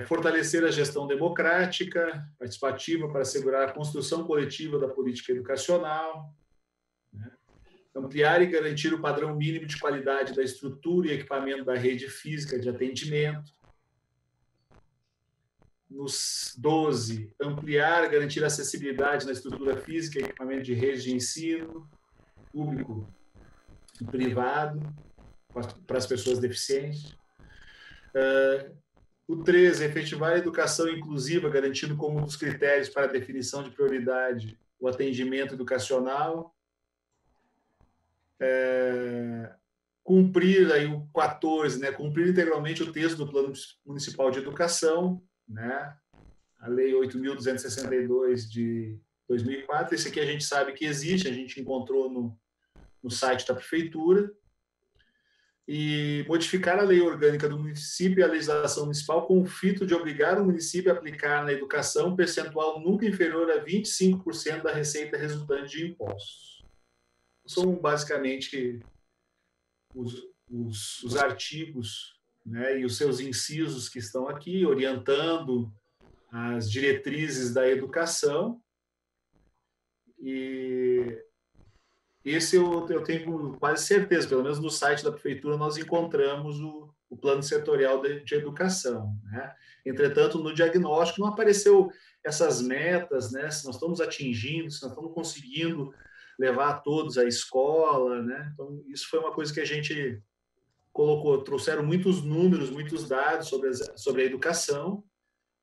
Fortalecer a gestão democrática, participativa, para assegurar a construção coletiva da política educacional. Né? Ampliar e garantir o padrão mínimo de qualidade da estrutura e equipamento da rede física de atendimento. Nos 12, ampliar e garantir a acessibilidade na estrutura física e equipamento de rede de ensino, público e privado, para as pessoas deficientes. O 13, efetivar a educação inclusiva, garantindo como um dos critérios para a definição de prioridade o atendimento educacional. Cumprir aí o 14, né, cumprir integralmente o texto do Plano Municipal de Educação, né, a Lei 8.262 de 2004. Esse aqui a gente sabe que existe, a gente encontrou no site da Prefeitura. E modificar a lei orgânica do município e a legislação municipal com o fito de obrigar o município a aplicar na educação um percentual nunca inferior a 25% da receita resultante de impostos. São basicamente os artigos, né, e os seus incisos que estão aqui, orientando as diretrizes da educação. E esse eu tenho quase certeza, pelo menos no site da Prefeitura nós encontramos o plano setorial de educação. Né? Entretanto, no diagnóstico não apareceu essas metas, né? Se nós estamos atingindo, se nós estamos conseguindo levar todos à escola. Né? Então, isso foi uma coisa que a gente colocou, trouxeram muitos números, muitos dados sobre a educação,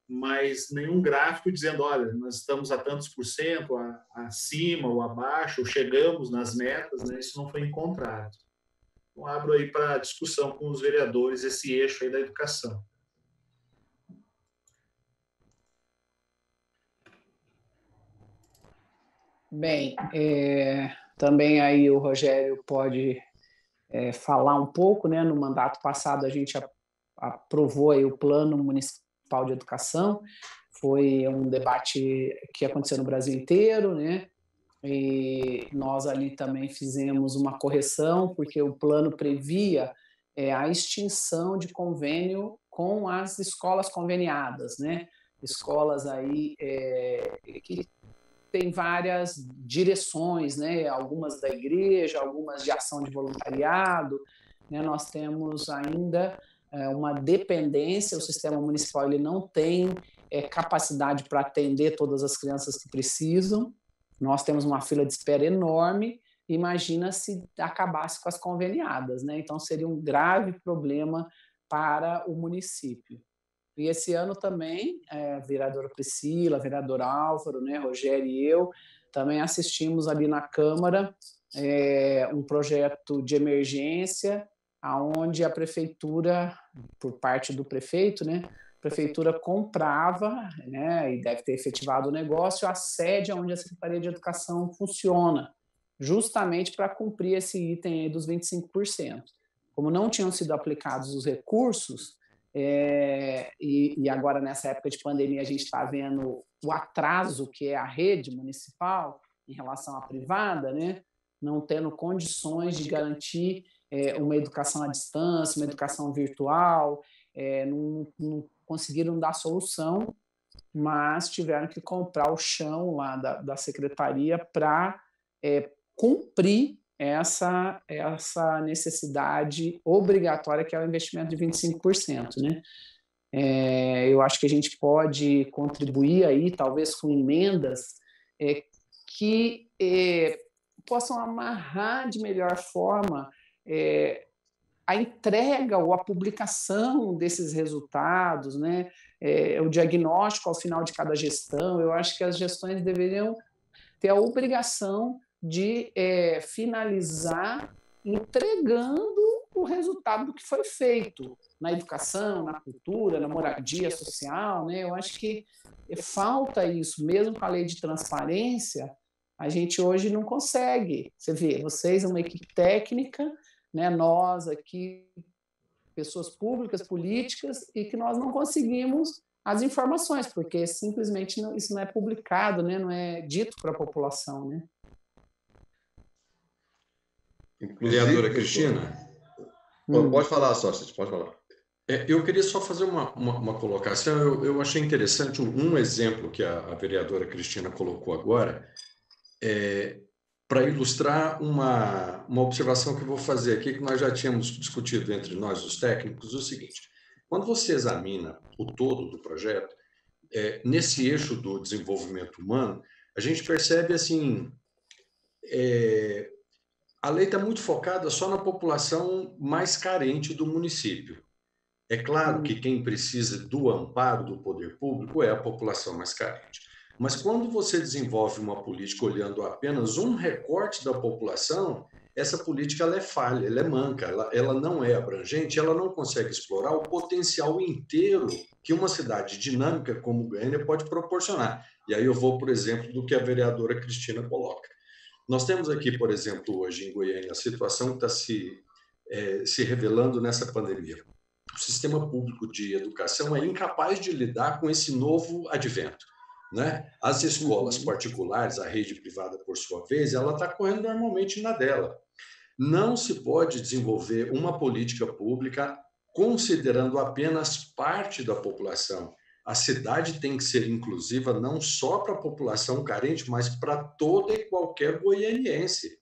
mas nenhum gráfico dizendo, olha, nós estamos a tantos por cento acima ou abaixo, ou chegamos nas metas, né? Isso não foi encontrado. Então, abro aí para discussão com os vereadores esse eixo aí da educação. Bem, também aí o Rogério pode falar um pouco, né? No mandato passado a gente aprovou aí o Plano Municipal de Educação, foi um debate que aconteceu no Brasil inteiro, né? E nós ali também fizemos uma correção, porque o plano previa a extinção de convênio com as escolas conveniadas, né? Escolas aí que tem várias direções, né? Algumas da igreja, algumas de ação de voluntariado, né? Nós temos ainda uma dependência, o sistema municipal ele não tem capacidade para atender todas as crianças que precisam, nós temos uma fila de espera enorme, imagina se acabasse com as conveniadas, né? Então seria um grave problema para o município. E esse ano também, a vereadora Priscila, vereador Álvaro, né, Rogério e eu, também assistimos ali na Câmara um projeto de emergência, aonde a prefeitura, por parte do prefeito, né, a prefeitura comprava, né, e deve ter efetivado o negócio, a sede onde a Secretaria de Educação funciona, justamente para cumprir esse item aí dos 25%. Como não tinham sido aplicados os recursos, e agora nessa época de pandemia a gente está vendo o atraso que é a rede municipal em relação à privada, né, não tendo condições de garantir uma educação à distância, uma educação virtual, não conseguiram dar solução, mas tiveram que comprar o chão lá da secretaria para cumprir essa necessidade obrigatória que é o investimento de 25%. Né? Eu acho que a gente pode contribuir aí, talvez com emendas que possam amarrar de melhor forma a entrega ou a publicação desses resultados, né? O diagnóstico ao final de cada gestão. Eu acho que as gestões deveriam ter a obrigação de finalizar entregando o resultado do que foi feito na educação, na cultura, na moradia social, né? Eu acho que falta isso, mesmo com a lei de transparência, a gente hoje não consegue. Você vê, vocês, uma equipe técnica, né? Nós aqui, pessoas públicas, políticas, e que nós não conseguimos as informações, porque simplesmente isso não é publicado, né? Não é dito para a população, né? Vereadora Cristina? Pode falar, Sócrates, pode falar. Eu queria só fazer uma colocação. Eu achei interessante um exemplo que a vereadora Cristina colocou agora, para ilustrar uma observação que eu vou fazer aqui, que nós já tínhamos discutido entre nós, os técnicos, o seguinte: quando você examina o todo do projeto, nesse eixo do desenvolvimento humano, a gente percebe assim, a lei está muito focada só na população mais carente do município. É claro que quem precisa do amparo do poder público é a população mais carente. Mas quando você desenvolve uma política olhando apenas um recorte da população, essa política ela é falha, ela é manca, ela não é abrangente, ela não consegue explorar o potencial inteiro que uma cidade dinâmica como Goiânia pode proporcionar. E aí eu vou, por exemplo, do que a vereadora Cristina coloca. Nós temos aqui, por exemplo, hoje em Goiânia, a situação que está se revelando nessa pandemia. O sistema público de educação é incapaz de lidar com esse novo advento, né? As escolas particulares, a rede privada, por sua vez, ela está correndo normalmente na dela. Não se pode desenvolver uma política pública considerando apenas parte da população. A cidade tem que ser inclusiva não só para a população carente, mas para toda e qualquer goianiense.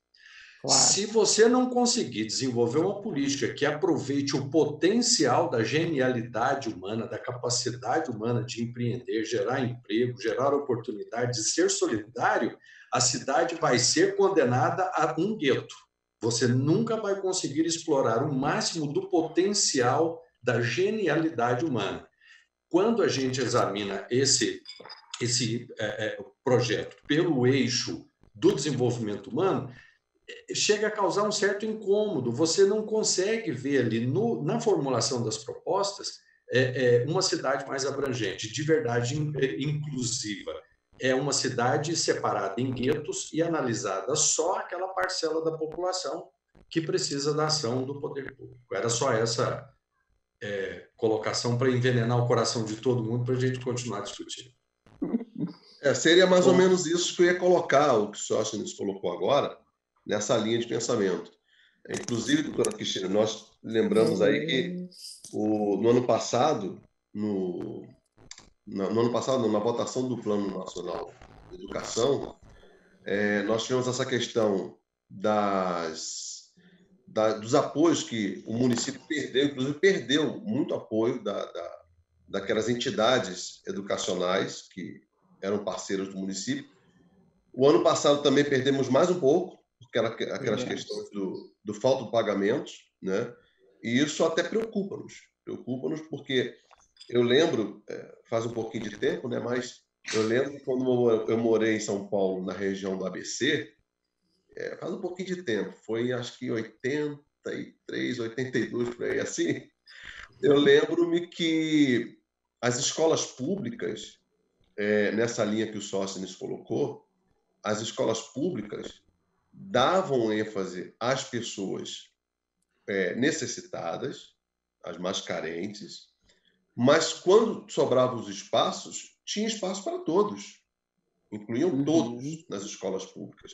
Claro. Se você não conseguir desenvolver uma política que aproveite o potencial da genialidade humana, da capacidade humana de empreender, gerar emprego, gerar oportunidade, de ser solidário, a cidade vai ser condenada a um gueto. Você nunca vai conseguir explorar o máximo do potencial da genialidade humana. Quando a gente examina esse projeto pelo eixo do desenvolvimento humano, chega a causar um certo incômodo. Você não consegue ver ali na formulação das propostas uma cidade mais abrangente, de verdade inclusiva. É uma cidade separada em guetos e analisada só aquela parcela da população que precisa da ação do poder público. Era só essa colocação para envenenar o coração de todo mundo para a gente continuar discutindo. Seria mais ou menos isso que eu ia colocar, o que o Sócrates colocou agora, nessa linha de pensamento. Inclusive, doutora Cristina, nós lembramos aí que no ano passado, na votação do Plano Nacional de Educação, nós tivemos essa questão dos apoios que o município perdeu, inclusive perdeu muito apoio daquelas entidades educacionais que eram parceiros do município. O ano passado também perdemos mais um pouco, aquelas questões do falta de pagamentos, né? E isso até preocupa-nos porque eu lembro, faz um pouquinho de tempo, né? Mas eu lembro que quando eu morei em São Paulo, na região do ABC, faz um pouquinho de tempo, foi acho que 83, 82, por aí, assim. Eu lembro-me que as escolas públicas, nessa linha que o Sócrates colocou, as escolas públicas davam ênfase às pessoas necessitadas, às mais carentes, mas quando sobravam os espaços, tinha espaço para todos, incluíam todos nas escolas públicas,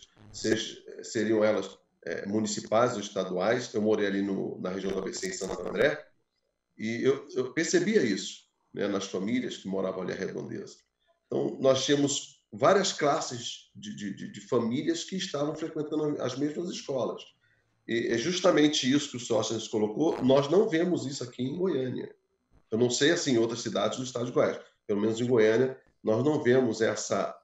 seriam elas municipais ou estaduais. Eu morei ali na região do ABC, em Santo André, e eu percebia isso, né, nas famílias que moravam ali à redondeza. Então, nós tínhamos várias classes de famílias que estavam frequentando as mesmas escolas. E é justamente isso que o Sócrates colocou. Nós não vemos isso aqui em Goiânia. Eu não sei assim em outras cidades do estado de Goiás. Pelo menos em Goiânia, nós não vemos essa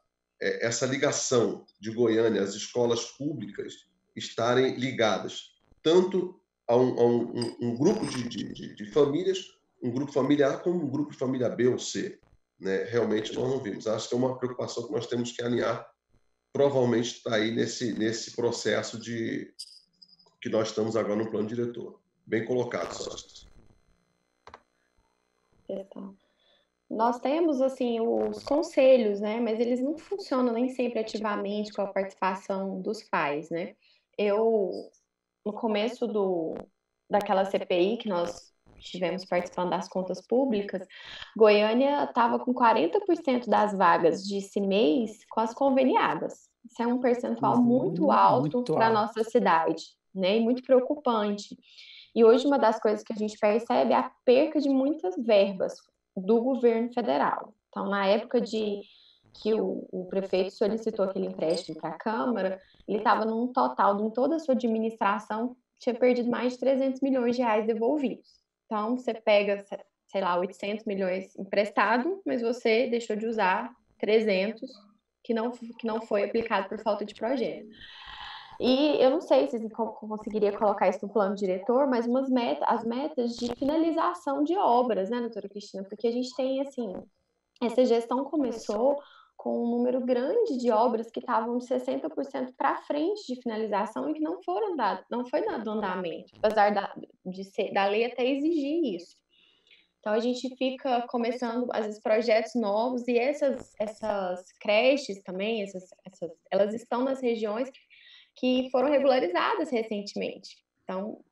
ligação de Goiânia, as escolas públicas estarem ligadas tanto a um grupo de famílias, um grupo familiar, como um grupo de família B ou C. Né? Realmente nós não vimos. Acho que é uma preocupação que nós temos que alinhar provavelmente está aí nesse processo de que nós estamos agora no plano diretor. Bem colocado, Sócio. Nós temos, assim, os conselhos, né? Mas eles não funcionam nem sempre ativamente com a participação dos pais, né? No começo daquela CPI que nós estivemos participando das contas públicas, Goiânia estava com 40% das vagas de CIMEIs com as conveniadas. Isso é um percentual muito alto para a nossa cidade, né? E muito preocupante. E hoje uma das coisas que a gente percebe é a perca de muitas verbas do governo federal. Então, na época que o prefeito solicitou aquele empréstimo para a Câmara, ele estava num total, em toda a sua administração, tinha perdido mais de 300 milhões de reais devolvidos. Então, você pega, sei lá, 800 milhões emprestado, mas você deixou de usar 300 que não foi aplicado por falta de projeto. E eu não sei se conseguiria colocar isso no plano diretor, mas as metas de finalização de obras, né, doutora Cristina? Porque a gente tem, assim, essa gestão começou com um número grande de obras que estavam de 60% para frente de finalização e que não foi dado andamento, apesar da lei até exigir isso. Então, a gente fica começando, às vezes, projetos novos e essas creches também, elas estão nas regiões que foram regularizadas recentemente. Então,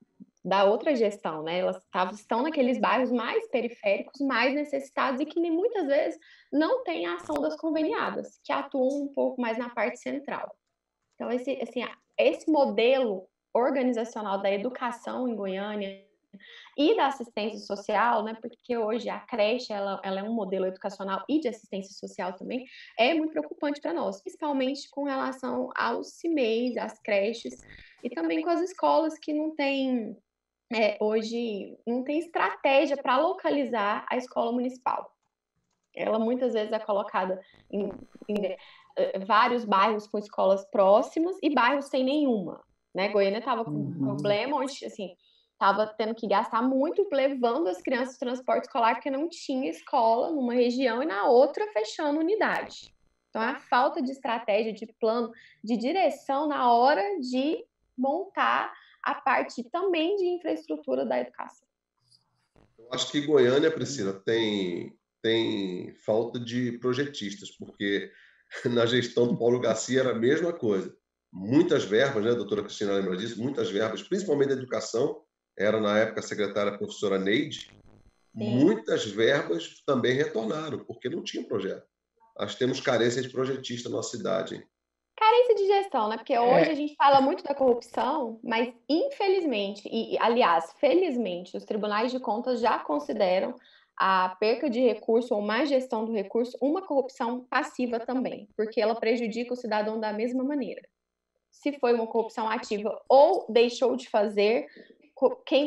da outra gestão, né? Elas estão naqueles bairros mais periféricos, mais necessitados e que nem muitas vezes não tem a ação das conveniadas, que atuam um pouco mais na parte central. Então, esse modelo organizacional da educação em Goiânia e da assistência social, né? Porque hoje a creche ela é um modelo educacional e de assistência social também, é muito preocupante para nós, principalmente com relação aos CIMEIs, às creches e também com as escolas que não têm hoje não tem estratégia para localizar a escola municipal. Ela muitas vezes é colocada em vários bairros com escolas próximas e bairros sem nenhuma, né? Goiânia estava com um problema onde, assim, estava tendo que gastar muito levando as crianças no transporte escolar porque não tinha escola numa região e na outra fechando unidade. Então, a falta de estratégia, de plano, de direção na hora de montar a parte também de infraestrutura da educação. Eu acho que Goiânia, Priscila, tem falta de projetistas, porque na gestão do Paulo Garcia era a mesma coisa. Muitas verbas, né, a doutora Cristina lembra disso, muitas verbas, principalmente da educação, era na época a secretária a professora Neide, muitas verbas também retornaram, porque não tinha projeto. Nós temos carência de projetista na nossa cidade, hein? Carência de gestão, né? Porque hoje a gente fala muito da corrupção, mas infelizmente, aliás, felizmente, os tribunais de contas já consideram a perca de recurso ou má gestão do recurso uma corrupção passiva também, porque ela prejudica o cidadão da mesma maneira. Se foi uma corrupção ativa ou deixou de fazer,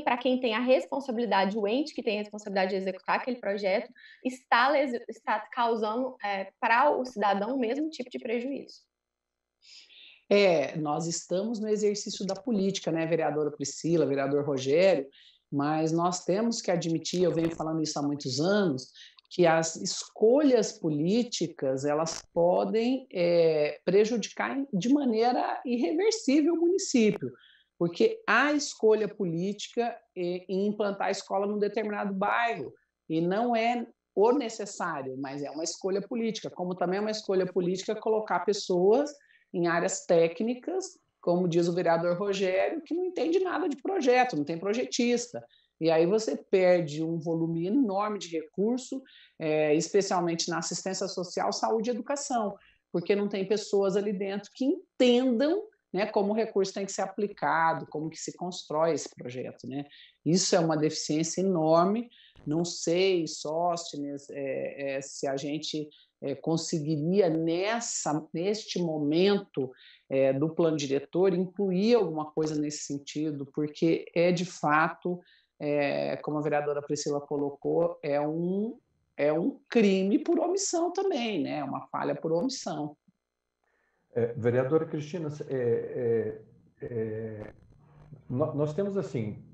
para quem tem a responsabilidade, o ente que tem a responsabilidade de executar aquele projeto, está causando para o cidadão o mesmo tipo de prejuízo. Nós estamos no exercício da política, né, vereadora Priscila, vereador Rogério, mas nós temos que admitir, eu venho falando isso há muitos anos, que as escolhas políticas elas podem prejudicar de maneira irreversível o município, porque há escolha política em implantar a escola num determinado bairro, e não é o necessário, mas é uma escolha política, como também é uma escolha política colocar pessoas em áreas técnicas, como diz o vereador Rogério, que não entende nada de projeto, não tem projetista. E aí você perde um volume enorme de recurso, especialmente na assistência social, saúde e educação, porque não tem pessoas ali dentro que entendam, né, como o recurso tem que ser aplicado, como que se constrói esse projeto, né? Isso é uma deficiência enorme. Não sei, Sóstenes, se a gente conseguiria, neste momento do plano diretor, incluir alguma coisa nesse sentido, porque de fato, como a vereadora Priscila colocou, é um crime por omissão também, né? Uma falha por omissão. Vereadora Cristina, nós temos assim,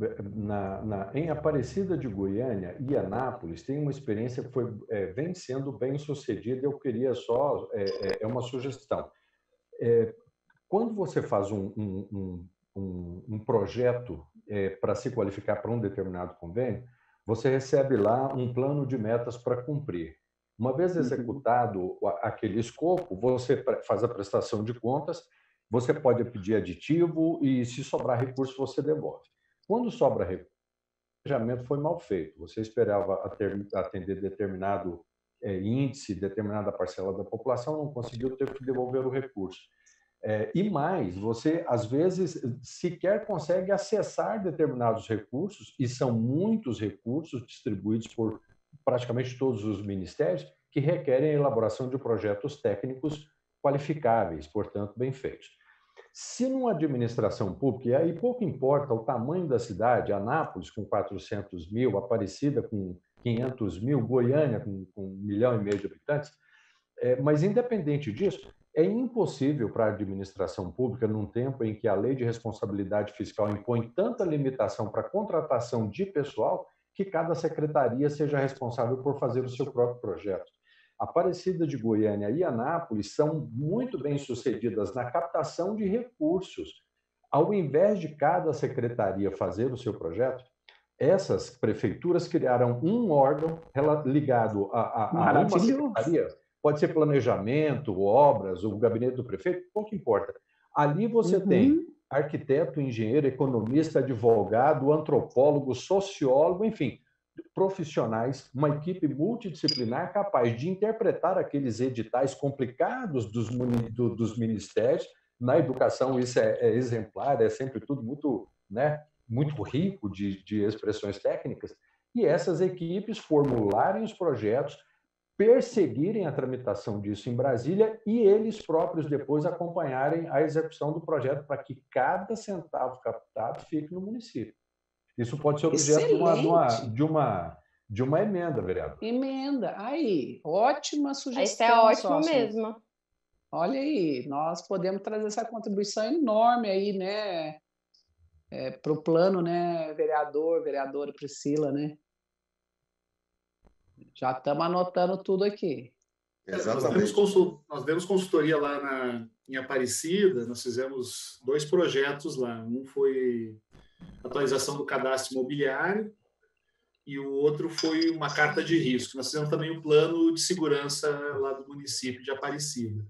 em Aparecida de Goiânia e Anápolis, tem uma experiência que vem sendo bem sucedida. Eu queria só, uma sugestão. quando você faz um projeto para se qualificar para um determinado convênio, você recebe lá um plano de metas para cumprir. Uma vez executado aquele escopo, você faz a prestação de contas, você pode pedir aditivo e, se sobrar recurso, você devolve. Quando sobra recurso, o planejamento foi mal feito. Você esperava atender determinado índice, determinada parcela da população, não conseguiu, teve que devolver o recurso. E mais, você, às vezes, sequer consegue acessar determinados recursos, e são muitos recursos distribuídos por praticamente todos os ministérios, que requerem a elaboração de projetos técnicos qualificáveis, portanto, bem feitos. Se numa administração pública, e aí pouco importa o tamanho da cidade, Anápolis com 400 mil, Aparecida com 500 mil, Goiânia com 1,5 milhão de habitantes, mas independente disso, é impossível para a administração pública, num tempo em que a lei de responsabilidade fiscal impõe tanta limitação para a contratação de pessoal, que cada secretaria seja responsável por fazer o seu próprio projeto. Aparecida de Goiânia e Anápolis são muito bem-sucedidas na captação de recursos. Ao invés de cada secretaria fazer o seu projeto, essas prefeituras criaram um órgão ligado a uma secretaria. Pode ser planejamento, obras, o gabinete do prefeito, pouco importa. Ali você tem arquiteto, engenheiro, economista, advogado, antropólogo, sociólogo, enfim, profissionais, uma equipe multidisciplinar capaz de interpretar aqueles editais complicados dos ministérios. Na educação isso é exemplar, é sempre tudo muito, muito rico de expressões técnicas, e essas equipes formularem os projetos, perseguirem a tramitação disso em Brasília e eles próprios depois acompanharem a execução do projeto para que cada centavo captado fique no município. Isso pode ser objeto de uma emenda, vereador. Emenda. Aí, ótima sugestão. Isso é ótimo mesmo. Olha aí, nós podemos trazer essa contribuição enorme aí, né, para o plano, né, vereadora Priscila, né? Já estamos anotando tudo aqui. Nós demos consultoria lá em Aparecida, nós fizemos 2 projetos lá. Um foi atualização do cadastro imobiliário e o outro foi uma carta de risco. Nós fizemos também o plano de segurança lá do município de Aparecida.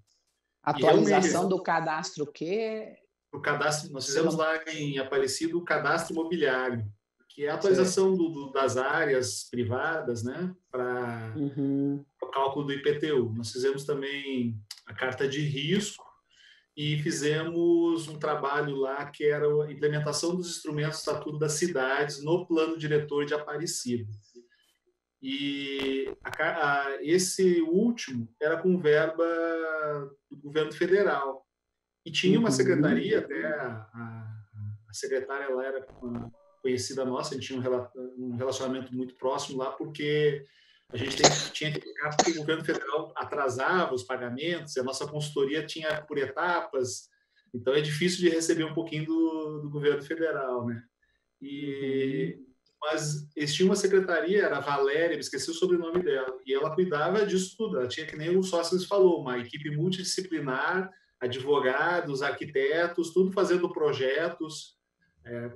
Atualização do cadastro o quê? O cadastro, nós fizemos lá em Aparecida o cadastro imobiliário, que é a atualização das áreas privadas, né, para o cálculo do IPTU. Nós fizemos também a carta de risco e fizemos um trabalho lá que era a implementação dos instrumentos do Estatuto das Cidades no plano diretor de Aparecida. E esse último era com verba do governo federal. E tinha uma secretaria, até a secretária lá era uma conhecida nossa, a gente tinha um relacionamento muito próximo lá, porque a gente tinha que ficar, porque o governo federal atrasava os pagamentos, a nossa consultoria tinha por etapas, então é difícil de receber um pouquinho do governo federal, né? Mas eles tinham uma secretaria, era a Valéria, me esqueci o sobrenome dela, e ela cuidava disso tudo, ela tinha, que nem o sócio falou, uma equipe multidisciplinar, advogados, arquitetos, tudo fazendo projetos,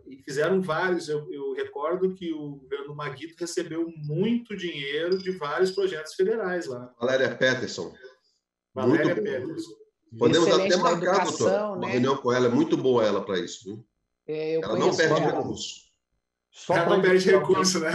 e fizeram vários. Eu recordo que o governo Maguito recebeu muito dinheiro de vários projetos federais lá. Valéria Peterson. Valéria Peterson. Podemos até marcar, doutor, uma reunião com ela. É muito boa ela para isso. Viu? Ela não perde recurso. Ela não perde recurso, né?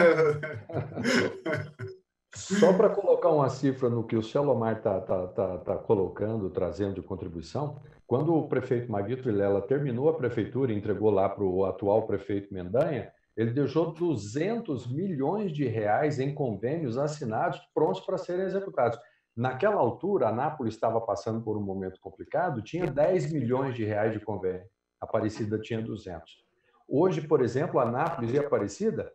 Só para colocar uma cifra no que o Celomar está colocando, trazendo de contribuição, quando o prefeito Maguito Vilela terminou a prefeitura e entregou lá para o atual prefeito Mendanha, ele deixou 200 milhões de reais em convênios assinados, prontos para serem executados. Naquela altura, a Anápolis estava passando por um momento complicado, tinha 10 milhões de reais de convênio, Aparecida tinha 200. Hoje, por exemplo, Anápolis e Aparecida,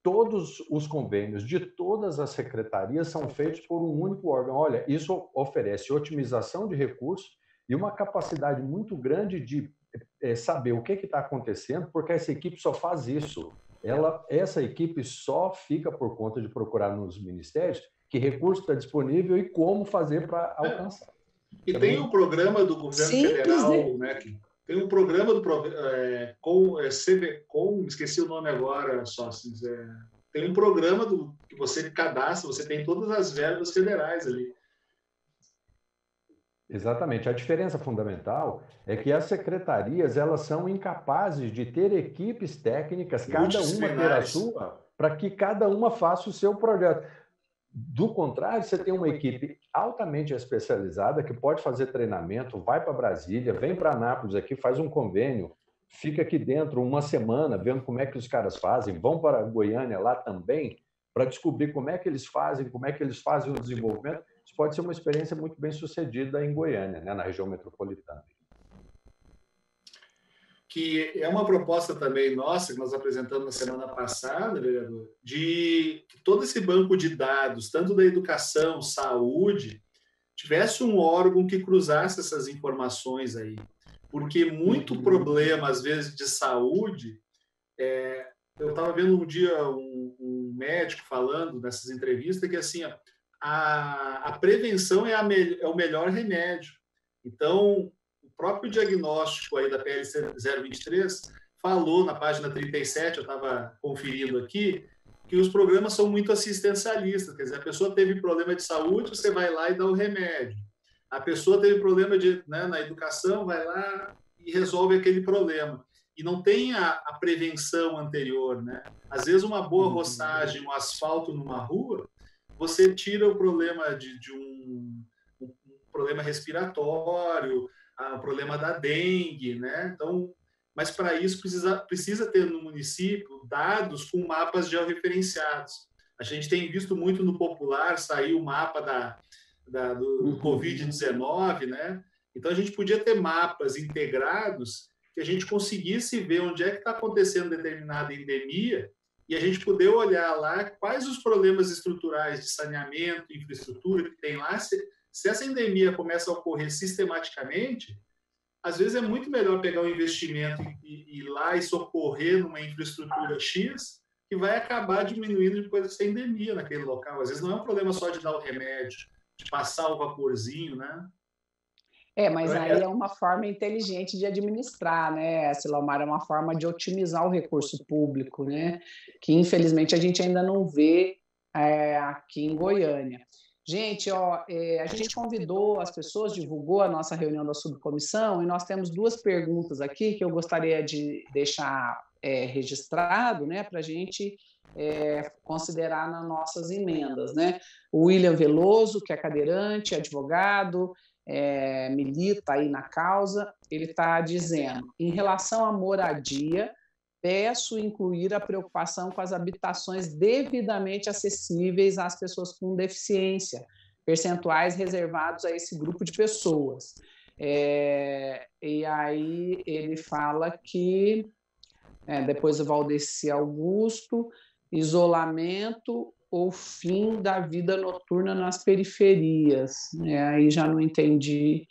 todos os convênios de todas as secretarias são feitos por um único órgão. Olha, isso oferece otimização de recursos e uma capacidade muito grande de saber o que está acontecendo, porque essa equipe só faz isso. Essa equipe só fica por conta de procurar nos ministérios que recurso está disponível e como fazer para alcançar. E tem um programa do governo federal, né? Tem um programa com esqueci o nome agora, sócios. Tem um programa que você cadastra, você tem todas as verbas federais ali. Exatamente. A diferença fundamental é que as secretarias elas são incapazes de ter equipes técnicas, cada uma ter a sua, para que cada uma faça o seu projeto. Do contrário, você tem uma equipe altamente especializada que pode fazer treinamento, vai para Brasília, vem para Anápolis aqui, faz um convênio, fica aqui dentro uma semana vendo como é que os caras fazem, vão para Goiânia lá também para descobrir como é que eles fazem o desenvolvimento. Isso pode ser uma experiência muito bem sucedida em Goiânia, né, na região metropolitana. Que é uma proposta também nossa, que nós apresentamos na semana passada, vereador, de que todo esse banco de dados, tanto da educação, saúde, tivesse um órgão que cruzasse essas informações aí. Porque muito problema, às vezes, de saúde... eu estava vendo um dia um médico falando nessas entrevistas que assim, a prevenção é o melhor remédio. Então, o próprio diagnóstico aí da PLC 023 falou na página 37, eu estava conferindo aqui, que os programas são muito assistencialistas, quer dizer, a pessoa teve problema de saúde, você vai lá e dá o remédio. A pessoa teve problema na educação, vai lá e resolve aquele problema. E não tem a prevenção anterior, né? Às vezes, uma boa roçagem, um asfalto numa rua, você tira o problema de um problema respiratório, o problema da dengue, né? Então, mas para isso precisa ter no município dados com mapas georreferenciados. A gente tem visto muito no popular sair o mapa do Covid-19, né? Então, a gente podia ter mapas integrados que a gente conseguisse ver onde é que está acontecendo determinada endemia e a gente poder olhar lá quais os problemas estruturais de saneamento, infraestrutura que tem lá. Se essa endemia começa a ocorrer sistematicamente, às vezes é muito melhor pegar um investimento e ir lá e socorrer numa infraestrutura X que vai acabar diminuindo depois dessa endemia naquele local. Às vezes não é um problema só de dar o remédio, de passar o vaporzinho, né? Mas aí é uma forma inteligente de administrar, né, Silomar? É uma forma de otimizar o recurso público, né? Que infelizmente a gente ainda não vê aqui em Goiânia. Gente, a gente convidou as pessoas, divulgou a nossa reunião da subcomissão e nós temos duas perguntas aqui que eu gostaria de deixar registrado, né, para a gente considerar nas nossas emendas, né? O William Veloso, que é cadeirante, advogado, milita aí na causa, ele está dizendo, em relação à moradia, peço incluir a preocupação com as habitações devidamente acessíveis às pessoas com deficiência, percentuais reservados a esse grupo de pessoas. E aí ele fala que, depois o Valdeci Augusto, isolamento ou fim da vida noturna nas periferias. Aí já não entendi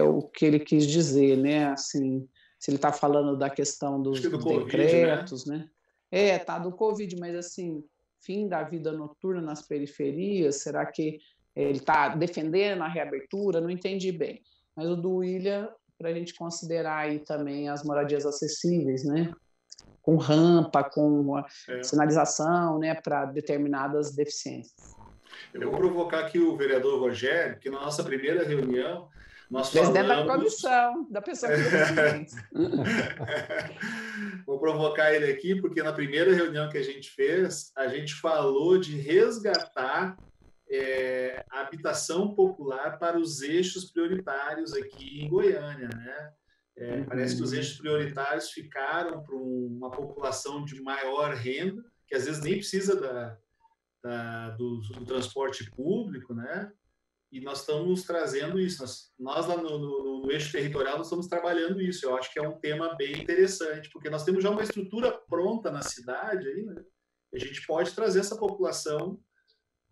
o que ele quis dizer, né? Assim, se ele está falando da questão dos decretos, COVID, né? Tá do Covid, mas assim, fim da vida noturna nas periferias, será que ele está defendendo a reabertura? Não entendi bem. Mas o do William, para a gente considerar aí também as moradias acessíveis, né? Com rampa, com sinalização, né, para determinadas deficiências. Eu vou provocar aqui o vereador Rogério, que na nossa primeira reunião nós presidente da comissão, da pessoa que deficiência. Vou provocar ele aqui, porque na primeira reunião que a gente fez, a gente falou de resgatar a habitação popular para os eixos prioritários aqui em Goiânia, né? Parece que os eixos prioritários ficaram para uma população de maior renda, que às vezes nem precisa do transporte público, né? E nós estamos trazendo isso. Nós lá no eixo territorial, nós estamos trabalhando isso. Eu acho que é um tema bem interessante, porque nós temos já uma estrutura pronta na cidade, aí, né? E a gente pode trazer essa população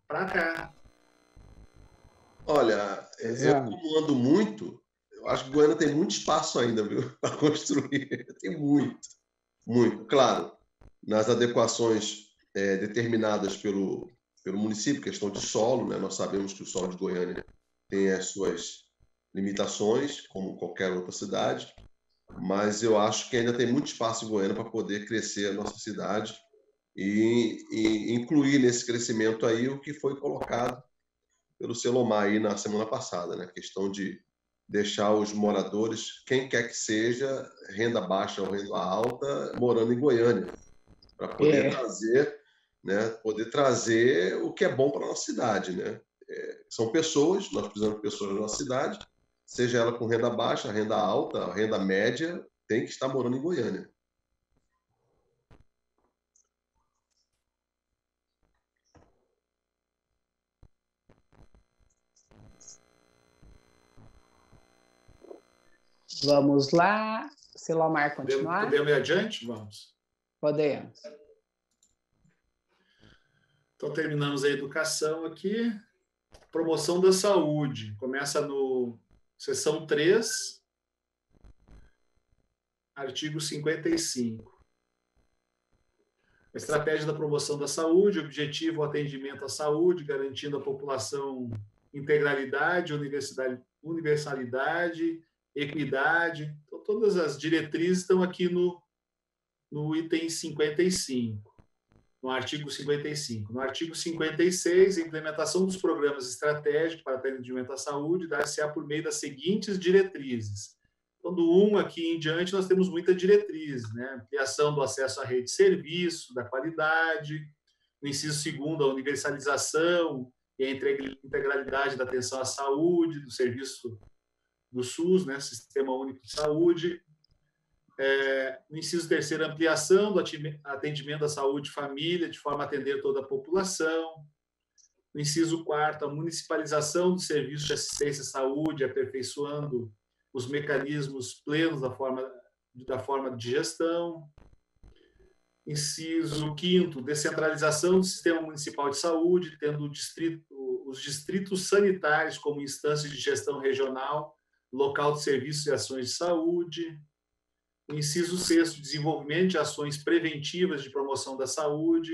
para cá. Olha, eu como ando muito, eu acho que Goiânia tem muito espaço ainda, viu, para construir. Tem muito, muito. Claro, nas adequações determinadas pelo município, questão de solo, né? Nós sabemos que o solo de Goiânia tem as suas limitações, como qualquer outra cidade, mas eu acho que ainda tem muito espaço em Goiânia para poder crescer a nossa cidade e incluir nesse crescimento aí o que foi colocado pelo Selomar aí na semana passada, né? A questão de deixar os moradores, quem quer que seja, renda baixa ou renda alta, morando em Goiânia, para poder trazer, né? Poder trazer o que é bom para a nossa cidade, né? São pessoas, nós precisamos de pessoas na nossa cidade, seja ela com renda baixa, renda alta, renda média, tem que estar morando em Goiânia. Vamos lá, Selomar, continuar? Podemos ir adiante? Vamos. Podemos. Então, terminamos a educação aqui. Promoção da saúde. Começa no seção 3, artigo 55. A estratégia da promoção da saúde, objetivo o atendimento à saúde, garantindo à população integralidade, universalidade, equidade. Então, todas as diretrizes estão aqui no item 55, no artigo 55. No artigo 56, a implementação dos programas estratégicos para atendimento à saúde dar-se-á por meio das seguintes diretrizes. Então, do 1 aqui em diante, nós temos muita diretriz, né? Ampliação do acesso à rede de serviço, da qualidade. No inciso 2, a universalização e a integralidade da atenção à saúde, do serviço do SUS, né? Sistema Único de Saúde. No inciso 3, ampliação do atendimento à saúde e família, de forma a atender toda a população. No inciso 4, a municipalização do serviço de assistência à saúde, aperfeiçoando os mecanismos plenos da forma de gestão. Inciso 5, descentralização do sistema municipal de saúde, tendo os distritos sanitários como instância de gestão regional, local de serviços e ações de saúde. O inciso 6, desenvolvimento de ações preventivas de promoção da saúde.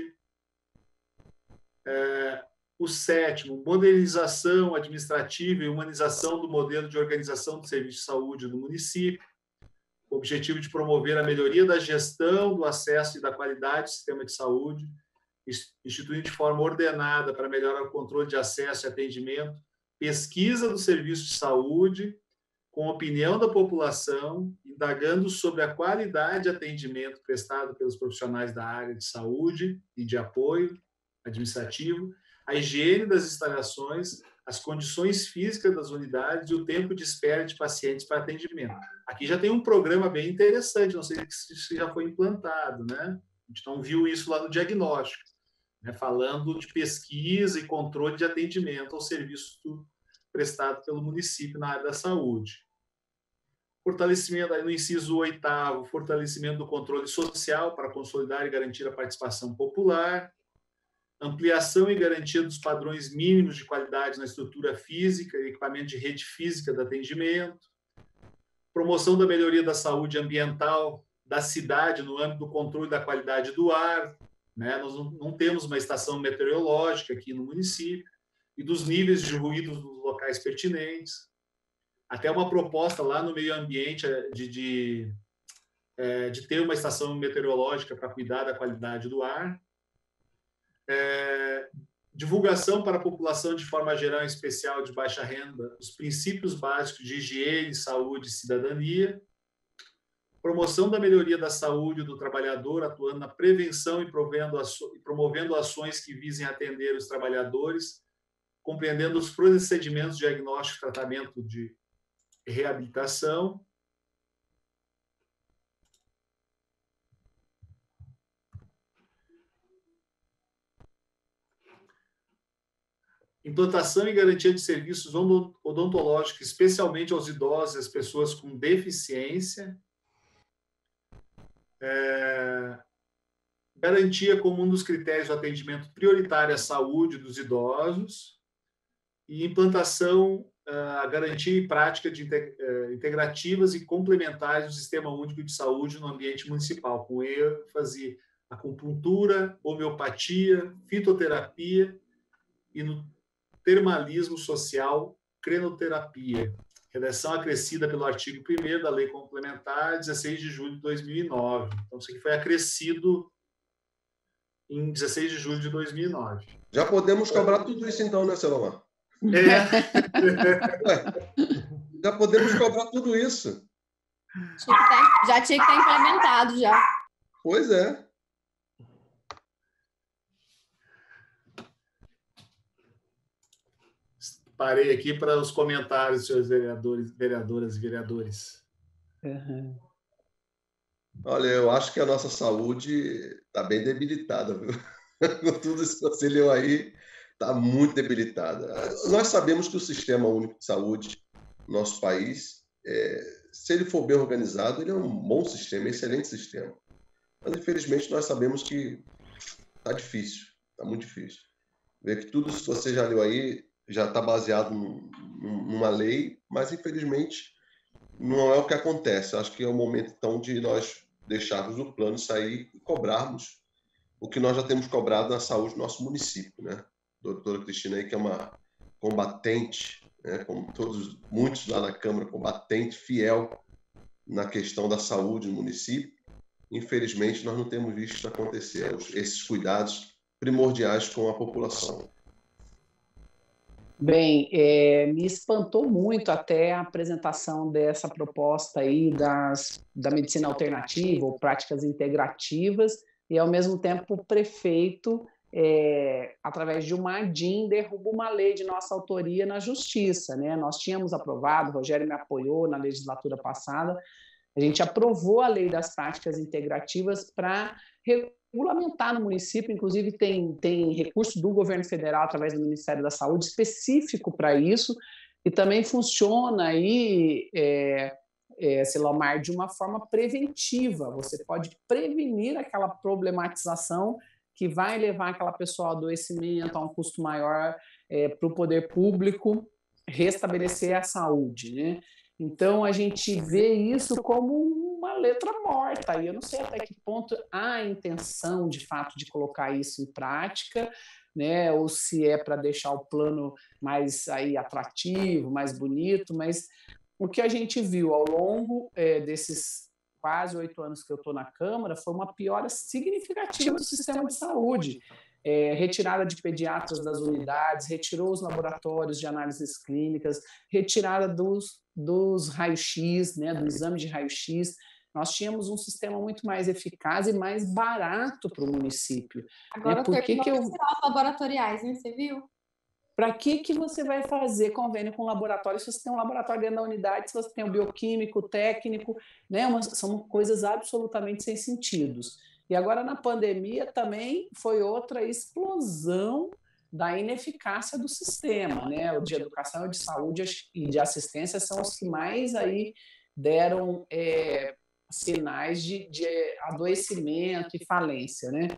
O 7, modernização administrativa e humanização do modelo de organização do serviço de saúde do município, com o objetivo de promover a melhoria da gestão, do acesso e da qualidade do sistema de saúde, instituindo de forma ordenada para melhorar o controle de acesso e atendimento, pesquisa do serviço de saúde, com opinião da população, indagando sobre a qualidade de atendimento prestado pelos profissionais da área de saúde e de apoio administrativo, a higiene das instalações, as condições físicas das unidades e o tempo de espera de pacientes para atendimento. Aqui já tem um programa bem interessante, não sei se já foi implantado, né? A gente não viu isso lá no diagnóstico, né? Falando de pesquisa e controle de atendimento ao serviço prestado pelo município na área da saúde. Fortalecimento, no inciso 8º, fortalecimento do controle social para consolidar e garantir a participação popular. Ampliação e garantia dos padrões mínimos de qualidade na estrutura física e equipamento de rede física de atendimento. Promoção da melhoria da saúde ambiental da cidade no âmbito do controle da qualidade do ar, né? Nós não temos uma estação meteorológica aqui no município, e dos níveis de ruído dos locais pertinentes. Até uma proposta lá no meio ambiente de ter uma estação meteorológica para cuidar da qualidade do ar. Divulgação para a população de forma geral, em especial de baixa renda, os princípios básicos de higiene, saúde e cidadania. Promoção da melhoria da saúde do trabalhador, atuando na prevenção e promovendo ações que visem atender os trabalhadores, compreendendo os procedimentos de diagnóstico e tratamento de reabilitação. Implantação e garantia de serviços odontológicos, especialmente aos idosos e às pessoas com deficiência. Garantia como um dos critérios do atendimento prioritário à saúde dos idosos. E implantação, a garantia e prática de integrativas e complementares do Sistema Único de Saúde no ambiente municipal, com ênfase acupuntura, homeopatia, fitoterapia e no termalismo social, crenoterapia. Redação acrescida pelo artigo 1º da Lei Complementar, 16 de julho de 2009. Então, isso aqui foi acrescido em 16 de julho de 2009. Já podemos cobrar tudo isso então, né, Selomar? Já podemos cobrar tudo isso. Já tinha que estar implementado já. Pois é. Parei aqui para os comentários, senhores vereadores, vereadoras e vereadores. Uhum. Olha, eu acho que a nossa saúde está bem debilitada, viu? Com tudo isso que você leu aí, está muito debilitada. Nós sabemos que o Sistema Único de Saúde no nosso país, se ele for bem organizado, ele é um bom sistema, excelente sistema. Mas, infelizmente, nós sabemos que está difícil, está muito difícil. Ver que tudo isso que você já leu aí já está baseado numa lei, mas, infelizmente, não é o que acontece. Acho que é o momento, então, de nós deixarmos o plano sair e cobrarmos o que nós já temos cobrado na saúde do nosso município, né? A doutora Cristina aí, que é uma combatente, né? Como muitos lá na Câmara, combatente, fiel na questão da saúde no município. Infelizmente, nós não temos visto isso acontecer, esses cuidados primordiais com a população. Bem, me espantou muito até a apresentação dessa proposta aí da medicina alternativa ou práticas integrativas, e ao mesmo tempo o prefeito, através de uma ADIM, derruba uma lei de nossa autoria na Justiça, né? Nós tínhamos aprovado, o Rogério me apoiou na legislatura passada, a gente aprovou a lei das práticas integrativas para regulamentar no município, inclusive tem recurso do governo federal, através do Ministério da Saúde, específico para isso, e também funciona aí, Selomar, de uma forma preventiva. Você pode prevenir aquela problematização que vai levar aquela pessoa ao adoecimento, a um custo maior para o poder público restabelecer a saúde, né? Então, a gente vê isso como uma letra morta, e eu não sei até que ponto há a intenção, de fato, de colocar isso em prática, né? Ou se é para deixar o plano mais aí atrativo, mais bonito, mas o que a gente viu ao longo desses quase 8 anos que eu estou na Câmara foi uma piora significativa do sistema de saúde. Retirada de pediatras das unidades, retirou os laboratórios de análises clínicas, retirada dos raios-x, né, do exame de raio-x. Nós tínhamos um sistema muito mais eficaz e mais barato para o município. Agora terminou os laboratoriais, né? Você viu? Para que você vai fazer convênio com laboratório se você tem um laboratório dentro da unidade, se você tem um bioquímico, técnico, né? São coisas absolutamente sem sentidos. E agora, na pandemia, também foi outra explosão da ineficácia do sistema, né? O de educação, o de saúde e de assistência são os que mais aí deram sinais de adoecimento e falência, né?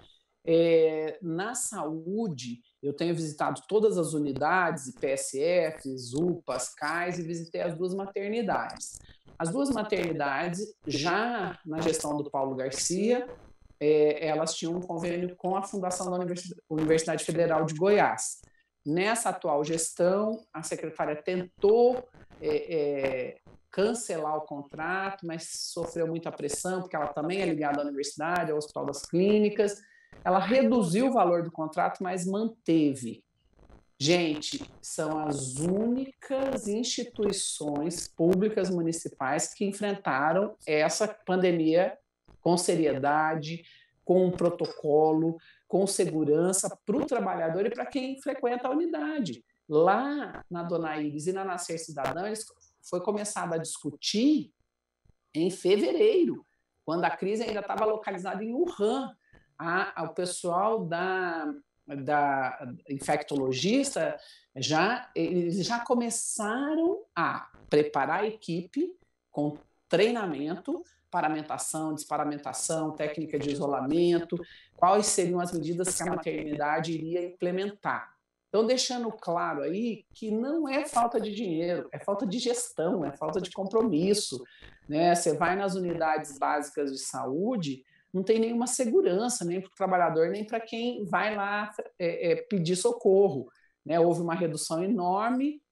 Na saúde, eu tenho visitado todas as unidades, PSFs, UPAs, CAIs, e visitei as 2 maternidades. As 2 maternidades, já na gestão do Paulo Garcia, elas tinham um convênio com a Fundação da Universidade Federal de Goiás. Nessa atual gestão, a secretária tentou cancelar o contrato, mas sofreu muita pressão, porque ela também é ligada à universidade, ao Hospital das Clínicas. Ela reduziu o valor do contrato, mas manteve. Gente, são as únicas instituições públicas municipais que enfrentaram essa pandemia com seriedade, com um protocolo, com segurança para o trabalhador e para quem frequenta a unidade. Lá na Dona Iris e na Nascer Cidadão, foi começado a discutir em fevereiro, quando a crise ainda estava localizada em Wuhan. O pessoal da infectologista eles já começaram a preparar a equipe com treinamento, paramentação, desparamentação, técnica de isolamento, quais seriam as medidas que a maternidade iria implementar. Então, deixando claro aí que não é falta de dinheiro, é falta de gestão, é falta de compromisso, né? Você vai nas unidades básicas de saúde, não tem nenhuma segurança, nem para o trabalhador, nem para quem vai lá pedir socorro, né? Houve uma redução enorme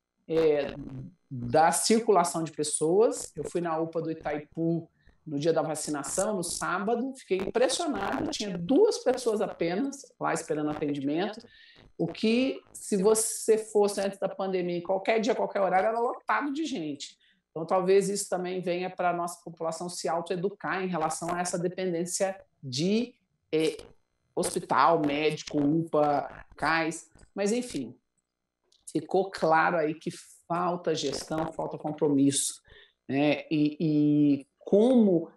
da circulação de pessoas. Eu fui na UPA do Itaipu no dia da vacinação, no sábado, fiquei impressionada, tinha 2 pessoas apenas lá esperando atendimento, o que, se você fosse antes da pandemia, em qualquer dia, qualquer horário, era lotado de gente. Então, talvez isso também venha para a nossa população se autoeducar em relação a essa dependência de hospital, médico, UPA, CAIS, mas, enfim, ficou claro aí que falta gestão, falta compromisso, né? E como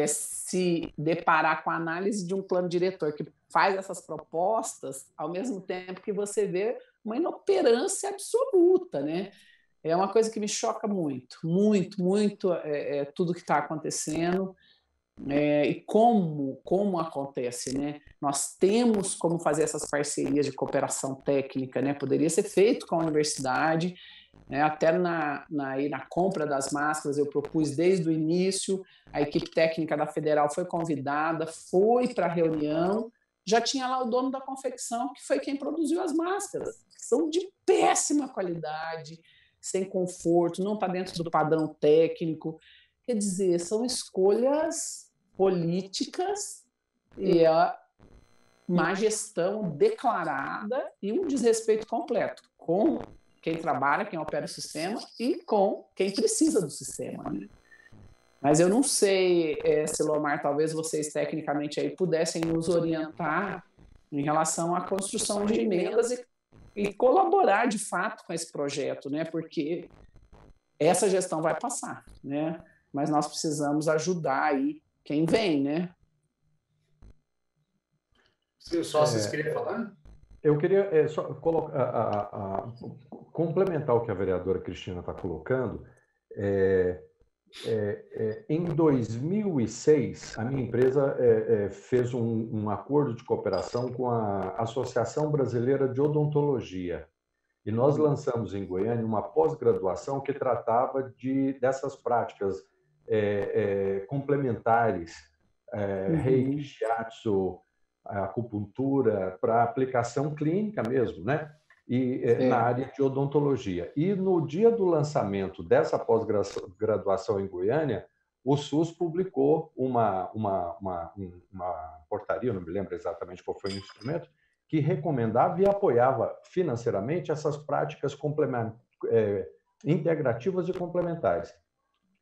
se deparar com a análise de um plano diretor que faz essas propostas, ao mesmo tempo que você vê uma inoperância absoluta, né? É uma coisa que me choca muito, muito, muito, tudo que está acontecendo e como acontece, né? Nós temos como fazer essas parcerias de cooperação técnica, né? Poderia ser feito com a universidade, né? Até na compra das máscaras eu propus desde o início, a equipe técnica da Federal foi convidada, foi para a reunião, já tinha lá o dono da confecção, que foi quem produziu as máscaras, que são de péssima qualidade, sem conforto, não está dentro do padrão técnico. Quer dizer, são escolhas políticas e a má gestão declarada e um desrespeito completo com quem trabalha, quem opera o sistema e com quem precisa do sistema, né? Mas eu não sei, Silomar, talvez vocês tecnicamente aí pudessem nos orientar em relação à construção de emendas e colaborar de fato com esse projeto, né? Porque essa gestão vai passar, né? Mas nós precisamos ajudar aí quem vem, né? Se o sócio queria falar? Eu queria só complementar o que a vereadora Cristina está colocando. Em 2006, a minha empresa fez um acordo de cooperação com a Associação Brasileira de Odontologia. E nós lançamos em Goiânia uma pós-graduação que tratava dessas práticas complementares, reiki, shiatsu, acupuntura, para aplicação clínica mesmo, né? E na área de odontologia. E no dia do lançamento dessa pós-graduação em Goiânia, o SUS publicou uma portaria, não me lembro exatamente qual foi o instrumento, que recomendava e apoiava financeiramente essas práticas integrativas e complementares.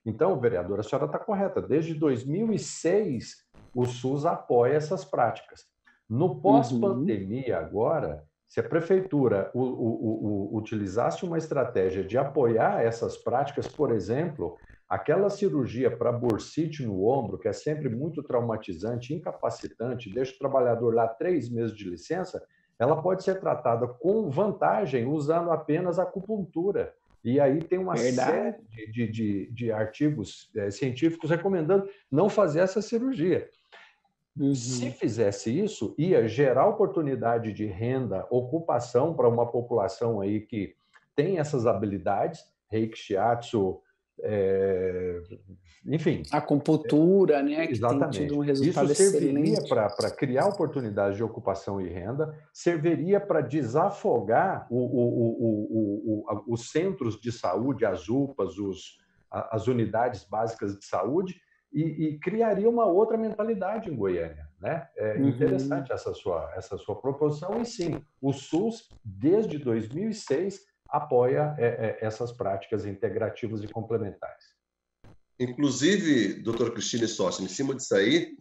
Então, vereadora, a senhora está correta. Desde 2006, o SUS apoia essas práticas. No pós-pandemia agora, se a prefeitura utilizasse uma estratégia de apoiar essas práticas, por exemplo, aquela cirurgia para bursite no ombro, que é sempre muito traumatizante, incapacitante, deixa o trabalhador lá 3 meses de licença, ela pode ser tratada com vantagem usando apenas acupuntura. E aí tem uma série de artigos científicos recomendando não fazer essa cirurgia. Se fizesse isso, ia gerar oportunidade de renda, ocupação para uma população aí que tem essas habilidades, reiki, shiatsu, enfim. Acupuntura, né? Exatamente. Que tem tido um resultado isso serviria excelente. para criar oportunidades de ocupação e renda, serviria para desafogar os centros de saúde, as UPAs, as unidades básicas de saúde, e criaria uma outra mentalidade em Goiânia, né? É interessante essa sua proposição, e sim, o SUS, desde 2006, apoia essas práticas integrativas e complementares. Inclusive, doutora Cristina e sócio, em cima disso aí,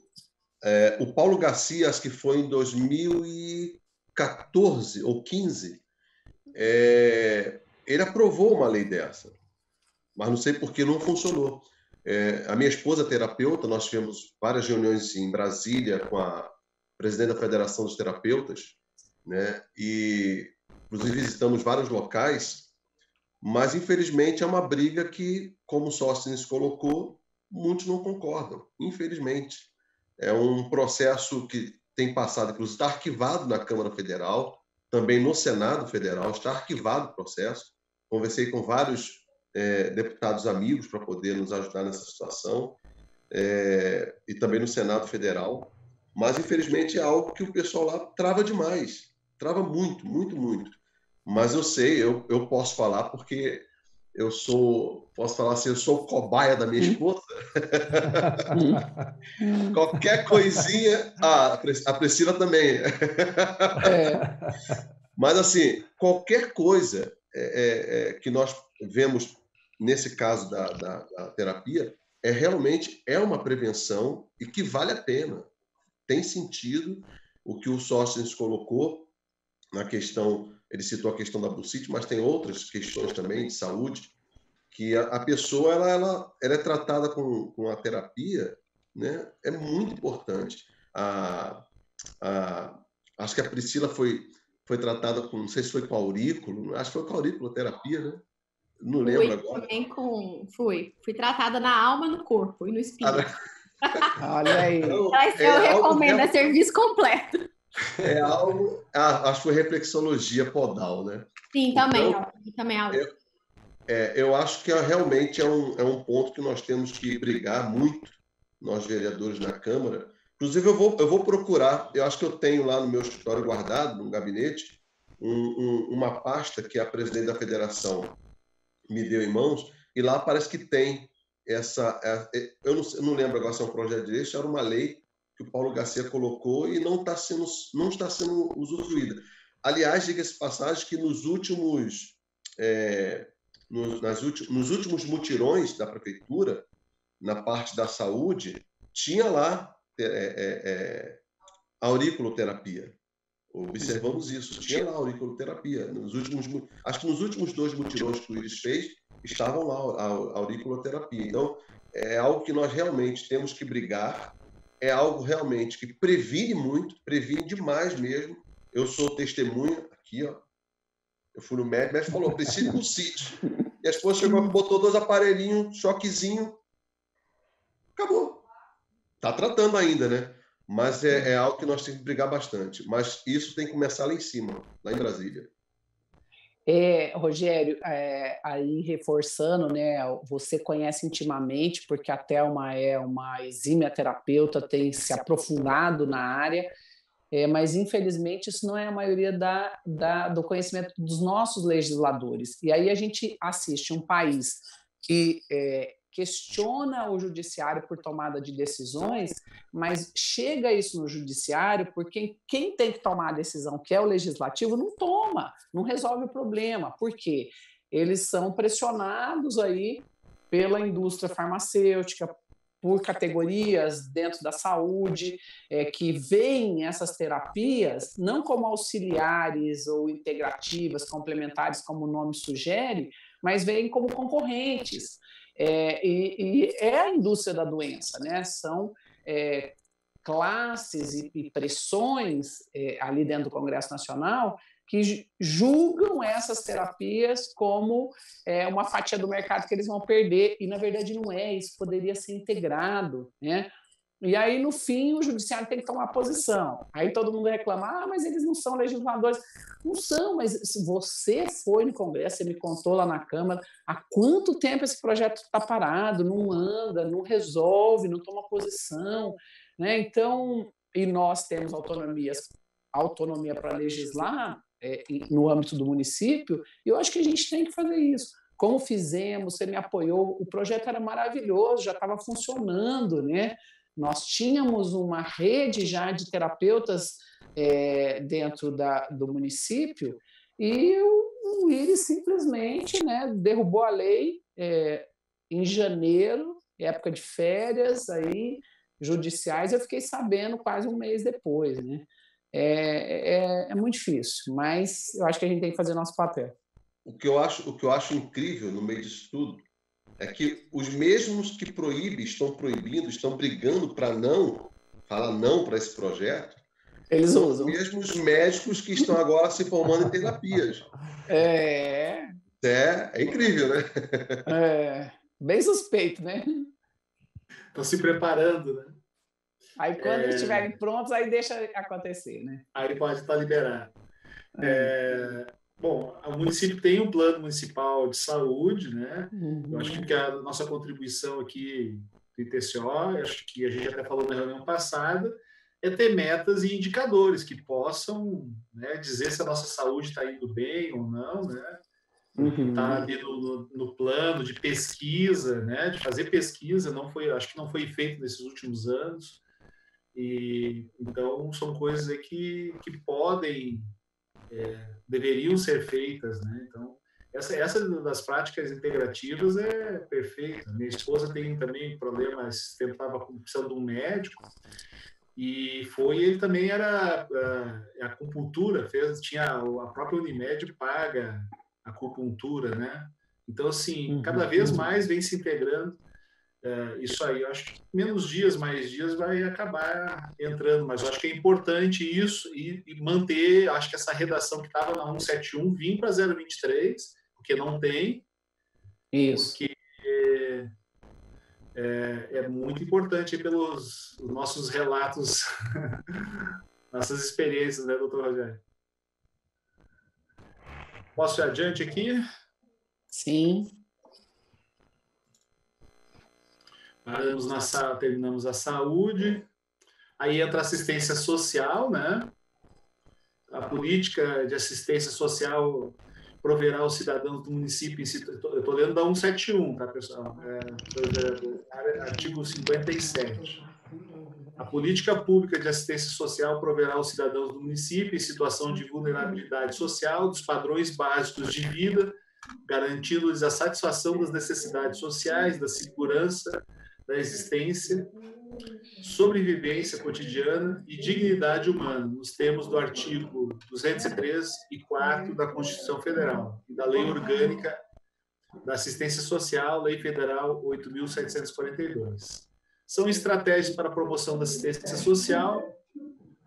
o Paulo Garcia, acho que foi em 2014 ou 15, ele aprovou uma lei dessa, mas não sei por que não funcionou. A minha esposa é terapeuta, nós tivemos várias reuniões em Brasília com a presidente da Federação dos Terapeutas, né? E, inclusive, visitamos vários locais, mas, infelizmente, é uma briga que, como o Sóstenes colocou, muitos não concordam, infelizmente. É um processo que tem passado, inclusive, está arquivado na Câmara Federal, também no Senado Federal, está arquivado o processo. Conversei com vários deputados amigos para poder nos ajudar nessa situação, e também no Senado Federal, mas infelizmente é algo que o pessoal lá trava demais, trava muito, muito, muito. Mas eu sei, eu posso falar porque posso falar assim, eu sou cobaia da minha esposa. Qualquer coisinha... a Priscila também. Mas, assim, qualquer coisa que nós vemos nesse caso da terapia realmente uma prevenção e que vale a pena. Tem sentido o que o Sóstenes colocou na questão, ele citou a questão da bursite, mas tem outras questões também de saúde, que a pessoa ela é tratada com a terapia, né? É muito importante. Acho que a Priscila foi tratada com, não sei se foi com aurículo, acho que foi com auriculoterapia, né? Não lembro agora. Também fui tratada na alma, no corpo e no espírito. Olha aí. Eu recomendo, é serviço completo. É algo, acho que foi reflexologia podal, né? Sim, também eu acho que realmente é um ponto que nós temos que brigar muito, nós vereadores na Câmara. Inclusive, eu vou procurar, eu acho que eu tenho lá no meu escritório guardado, no gabinete, uma pasta que a presidente da federação me deu em mãos, e lá parece que tem eu não lembro agora se é um projeto de lei, se era uma lei que o Paulo Garcia colocou e não está sendo usufruída. Aliás, diga-se de passagem que nos últimos mutirões da prefeitura, na parte da saúde, tinha lá auriculoterapia. Observamos isso, tinha lá auriculoterapia. Acho que nos últimos 2 mutirões que o Iris fez, estavam lá a auriculoterapia. Então, é algo que nós realmente temos que brigar, é algo realmente que previne muito, previne demais mesmo. Eu sou testemunha, aqui, ó. Eu fui no médico, o médico falou, precisa ir no sítio. E a esposa chegou e botou 2 aparelhinhos, choquezinho. Acabou. Está tratando ainda, né? Mas é algo que nós temos que brigar bastante. Mas isso tem que começar lá em cima, lá em Brasília. Rogério, aí reforçando, né? Você conhece intimamente, porque a Thelma é uma exímia terapeuta, tem se aprofundado na área, mas infelizmente isso não é a maioria do conhecimento dos nossos legisladores. E aí a gente assiste um país que questiona o judiciário por tomada de decisões, mas chega isso no judiciário porque quem tem que tomar a decisão, que é o legislativo, não toma, não resolve o problema. Por quê? Eles são pressionados aí pela indústria farmacêutica, por categorias dentro da saúde, que veem essas terapias não como auxiliares ou integrativas, complementares, como o nome sugere, mas veem como concorrentes. E é a indústria da doença, né? São classes e pressões ali dentro do Congresso Nacional que julgam essas terapias como uma fatia do mercado que eles vão perder, e na verdade não é, isso poderia ser integrado, né? E aí, no fim, o judiciário tem que tomar posição. Aí todo mundo reclama, mas eles não são legisladores. Não são, mas se você foi no Congresso, você me contou lá na Câmara, há quanto tempo esse projeto está parado, não anda, não resolve, não toma posição, né? Então, e nós temos autonomia para legislar no âmbito do município, e eu acho que a gente tem que fazer isso. Como fizemos, você me apoiou, o projeto era maravilhoso, já estava funcionando, né? Nós tínhamos uma rede já de terapeutas dentro do município, e o Iris simplesmente, né, derrubou a lei em janeiro, época de férias aí, judiciais. Eu fiquei sabendo quase um mês depois, né? É muito difícil, mas eu acho que a gente tem que fazer nosso papel. O que eu acho incrível no meio disso tudo é que os mesmos que proíbem, estão proibindo, estão brigando para falar não para esse projeto, eles são usam. Os mesmos médicos que estão agora se formando em terapias. É incrível, né? Bem suspeito, né? Estão se preparando, né? Aí quando eles estiverem prontos, aí deixa acontecer, né? Aí ele pode estar liberado. Bom, o município tem um plano municipal de saúde, né? Eu acho que a nossa contribuição aqui do ITCO, acho que a gente até falou na reunião passada, é ter metas e indicadores que possam, né, dizer se a nossa saúde está indo bem ou não, né? Está ali no plano de pesquisa, né, de fazer pesquisa, acho que não foi feito nesses últimos anos, e então são coisas aí que podem, deveriam ser feitas, né? Então essa das práticas integrativas é perfeita. Minha esposa tem também problema, esse tempo estava precisando de um médico, e ele também era acupuntura, tinha a própria Unimed paga acupuntura, né? Então, assim, cada vez mais vem se integrando isso aí. Eu acho que menos dias, mais dias vai acabar entrando, mas eu acho que é importante isso e manter, acho que essa redação que estava na 171 vir para 023, porque não tem. Isso. Porque é muito importante pelos nossos relatos, nossas experiências, né, doutor Rogério? Posso ir adiante aqui? Sim. Terminamos a saúde. Aí entra a assistência social, né? A política de assistência social proverá aos cidadãos do município... Eu estou lendo da 171, tá, pessoal? Artigo 57. A política pública de assistência social proverá aos cidadãos do município em situação de vulnerabilidade social dos padrões básicos de vida, garantindo-lhes a satisfação das necessidades sociais, da segurança, da existência, sobrevivência cotidiana e dignidade humana, nos termos do artigo 203 e 4 da Constituição Federal e da Lei Orgânica da Assistência Social, Lei Federal 8.742. São estratégias para a promoção da assistência social,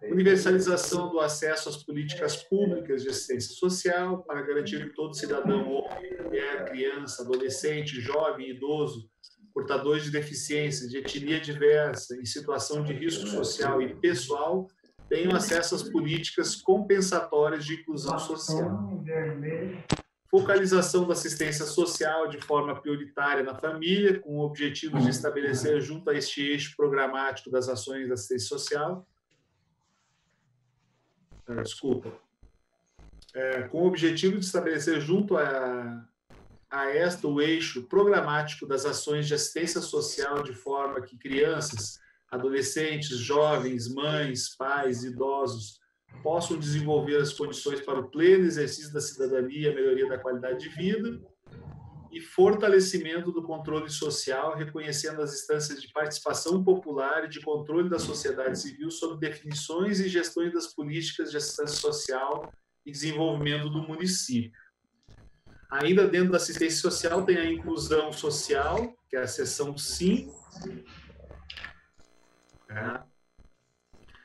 universalização do acesso às políticas públicas de assistência social, para garantir que todo cidadão, homem, mulher, criança, adolescente, jovem, idoso, portadores de deficiência, de etnia diversa, em situação de risco social e pessoal, tenham acesso às políticas compensatórias de inclusão social. Focalização da assistência social de forma prioritária na família, com o objetivo de estabelecer junto a este eixo programático das ações da assistência social. Com o objetivo de estabelecer junto a o eixo programático das ações de assistência social de forma que crianças, adolescentes, jovens, mães, pais, idosos possam desenvolver as condições para o pleno exercício da cidadania, melhoria da qualidade de vida e fortalecimento do controle social, reconhecendo as instâncias de participação popular e de controle da sociedade civil sobre definições e gestões das políticas de assistência social e desenvolvimento do município. Ainda dentro da assistência social tem a inclusão social, que é a seção 5.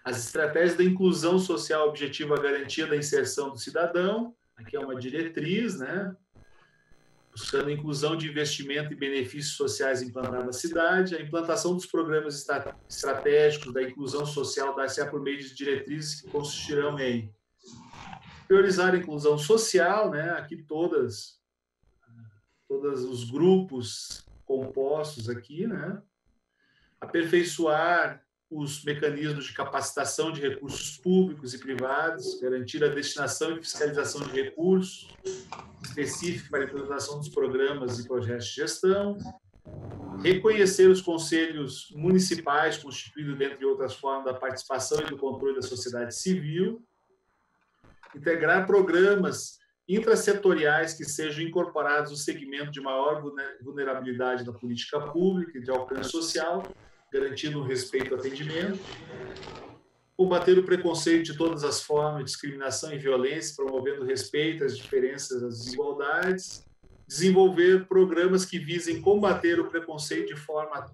As estratégias da inclusão social objetiva a garantia da inserção do cidadão. Aqui é uma diretriz, né? Buscando a inclusão de investimento e benefícios sociais implantados na cidade. A implantação dos programas estratégicos da inclusão social dar-se-á por meio de diretrizes que consistirão em priorizar a inclusão social, né? Aqui todos os grupos compostos aqui, né? Aperfeiçoar os mecanismos de capacitação de recursos públicos e privados, garantir a destinação e fiscalização de recursos específicos para a implementação dos programas e projetos de gestão, reconhecer os conselhos municipais, constituídos, dentre outras formas, da participação e do controle da sociedade civil, integrar programas intrasetoriais que sejam incorporados no segmento de maior vulnerabilidade da política pública e de alcance social, garantindo o respeito ao atendimento, combater o preconceito de todas as formas, discriminação e violência, promovendo respeito às diferenças, às desigualdades, desenvolver programas que visem combater o preconceito de forma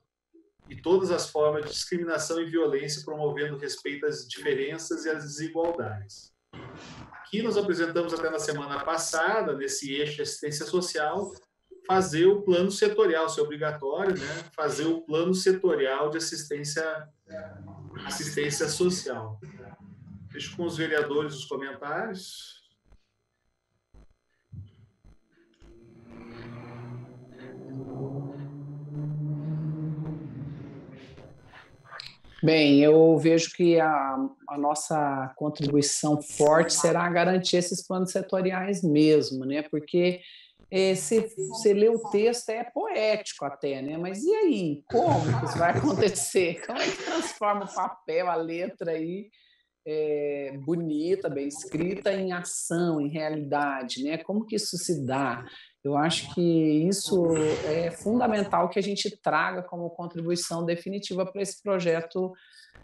e todas as formas de discriminação e violência, promovendo respeito às diferenças e às desigualdades. Aqui nós apresentamos até na semana passada, nesse eixo de assistência social, fazer o plano setorial, isso é obrigatório, né? Fazer o plano setorial de assistência social. Deixo com os vereadores os comentários. Bem, eu vejo que a nossa contribuição forte será garantir esses planos setoriais mesmo, né? Porque se você lê o texto, é poético até, né? Mas e aí? Como que isso vai acontecer? Como é que transforma o papel, a letra aí, bonita, bem escrita, em ação, em realidade, né? Como que isso se dá? Eu acho que isso é fundamental que a gente traga como contribuição definitiva para esse projeto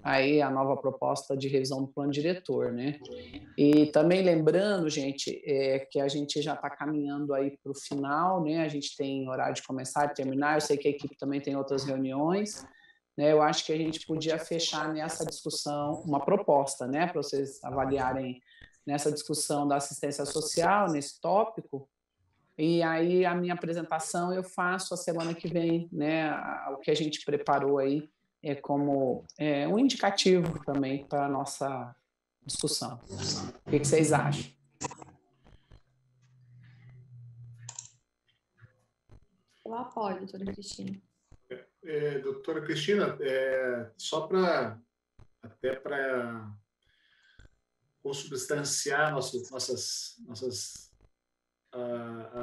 aí, a nova proposta de revisão do plano diretor, né? E também lembrando, gente, que a gente já está caminhando aí para o final, né? A gente tem horário de começar e terminar, eu sei que a equipe também tem outras reuniões, né? Eu acho que a gente podia fechar nessa discussão uma proposta, né? Para vocês avaliarem nessa discussão da assistência social, nesse tópico. E aí a minha apresentação eu faço a semana que vem, né? O que a gente preparou aí como um indicativo também para a nossa discussão. O que vocês acham? Eu apoio, doutora Cristina. Doutora Cristina, só para consubstanciar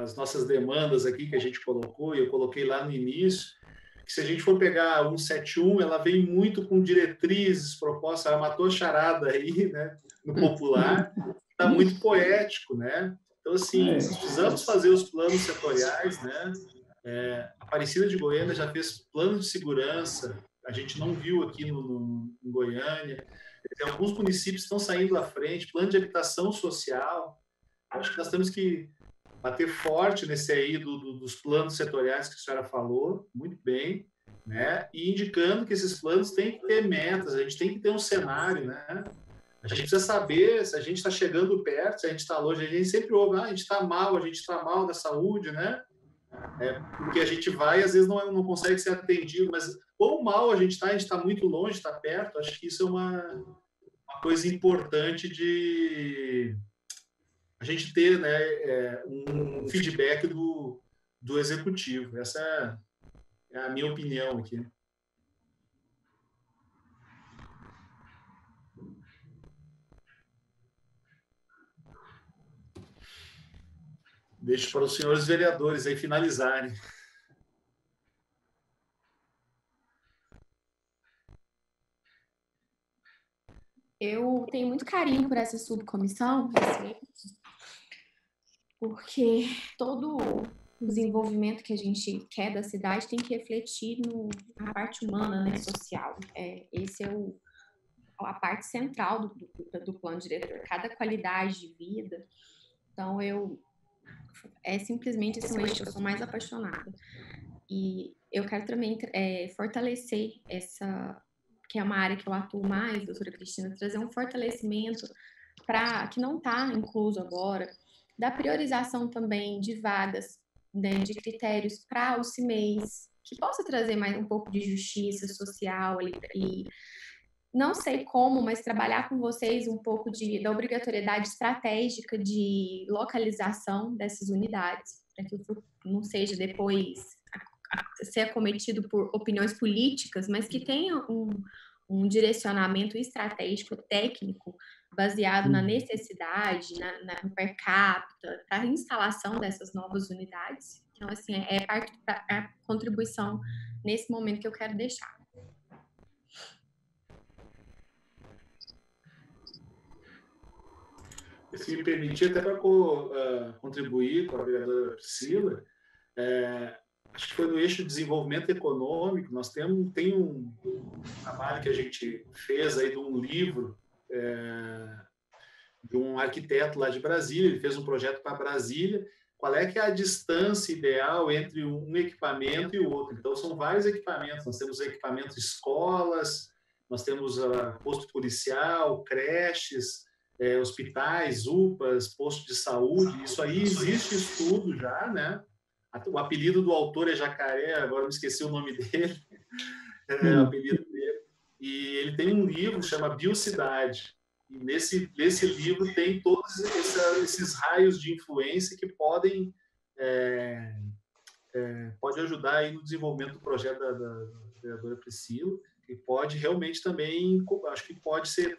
as nossas demandas aqui que a gente colocou, e eu coloquei lá no início, que se a gente for pegar a 171, ela vem muito com diretrizes, propostas, ela matou a charada aí, né, no popular, está muito poético, né? Então, assim, nós precisamos fazer os planos setoriais, né? A Aparecida de Goiânia já fez plano de segurança, a gente não viu aqui em Goiânia. Tem alguns municípios que estão saindo à frente, plano de habitação social. Acho que nós temos que bater forte nesse aí dos planos setoriais que a senhora falou, muito bem, né? E indicando que esses planos têm que ter metas, a gente tem que ter um cenário, né? A gente precisa saber se a gente está chegando perto, se a gente está longe. A gente sempre ouve, a gente está mal da saúde, né? Porque a gente vai e às vezes não consegue ser atendido, mas quão mal a gente está muito longe, está perto. Acho que isso é uma coisa importante de a gente ter, né, um feedback do executivo. Essa é a minha opinião aqui. Deixo para os senhores vereadores aí finalizarem. Eu tenho muito carinho por essa subcomissão, porque todo o desenvolvimento que a gente quer da cidade tem que refletir na parte humana, né, social. Esse é a parte central do plano diretor, cada qualidade de vida. Então, simplesmente esse eixo que eu sou mais apaixonada. E eu quero também fortalecer que é uma área que eu atuo mais, doutora Cristina, trazer um fortalecimento que não está incluso agora, da priorização também de vagas, né, de critérios para o CIMEIs, que possa trazer mais um pouco de justiça social ali, e não sei como, mas trabalhar com vocês um pouco da obrigatoriedade estratégica de localização dessas unidades, para que não seja depois ser acometido por opiniões políticas, mas que tenha um direcionamento estratégico, técnico, baseado na necessidade, no per capita, para a instalação dessas novas unidades. Então, assim, é parte da contribuição nesse momento que eu quero deixar. Se me permitir, até para contribuir com a vereadora Priscila, acho que foi no eixo de desenvolvimento econômico, nós tem um trabalho que a gente fez aí de um livro de um arquiteto lá de Brasília, ele fez um projeto para Brasília, qual é que é a distância ideal entre um equipamento e o outro. Então, são vários equipamentos, nós temos equipamentos escolas, nós temos posto policial, creches, hospitais, UPAs, postos de saúde, isso aí existe estudo já, né? O apelido do autor é Jacaré, agora me esqueci o nome dele, o apelido dele, e ele tem um livro que chama Biocidade, e nesse livro tem todos esses raios de influência que podem pode ajudar aí no desenvolvimento do projeto da vereadora Priscila, E pode realmente também, acho que pode ser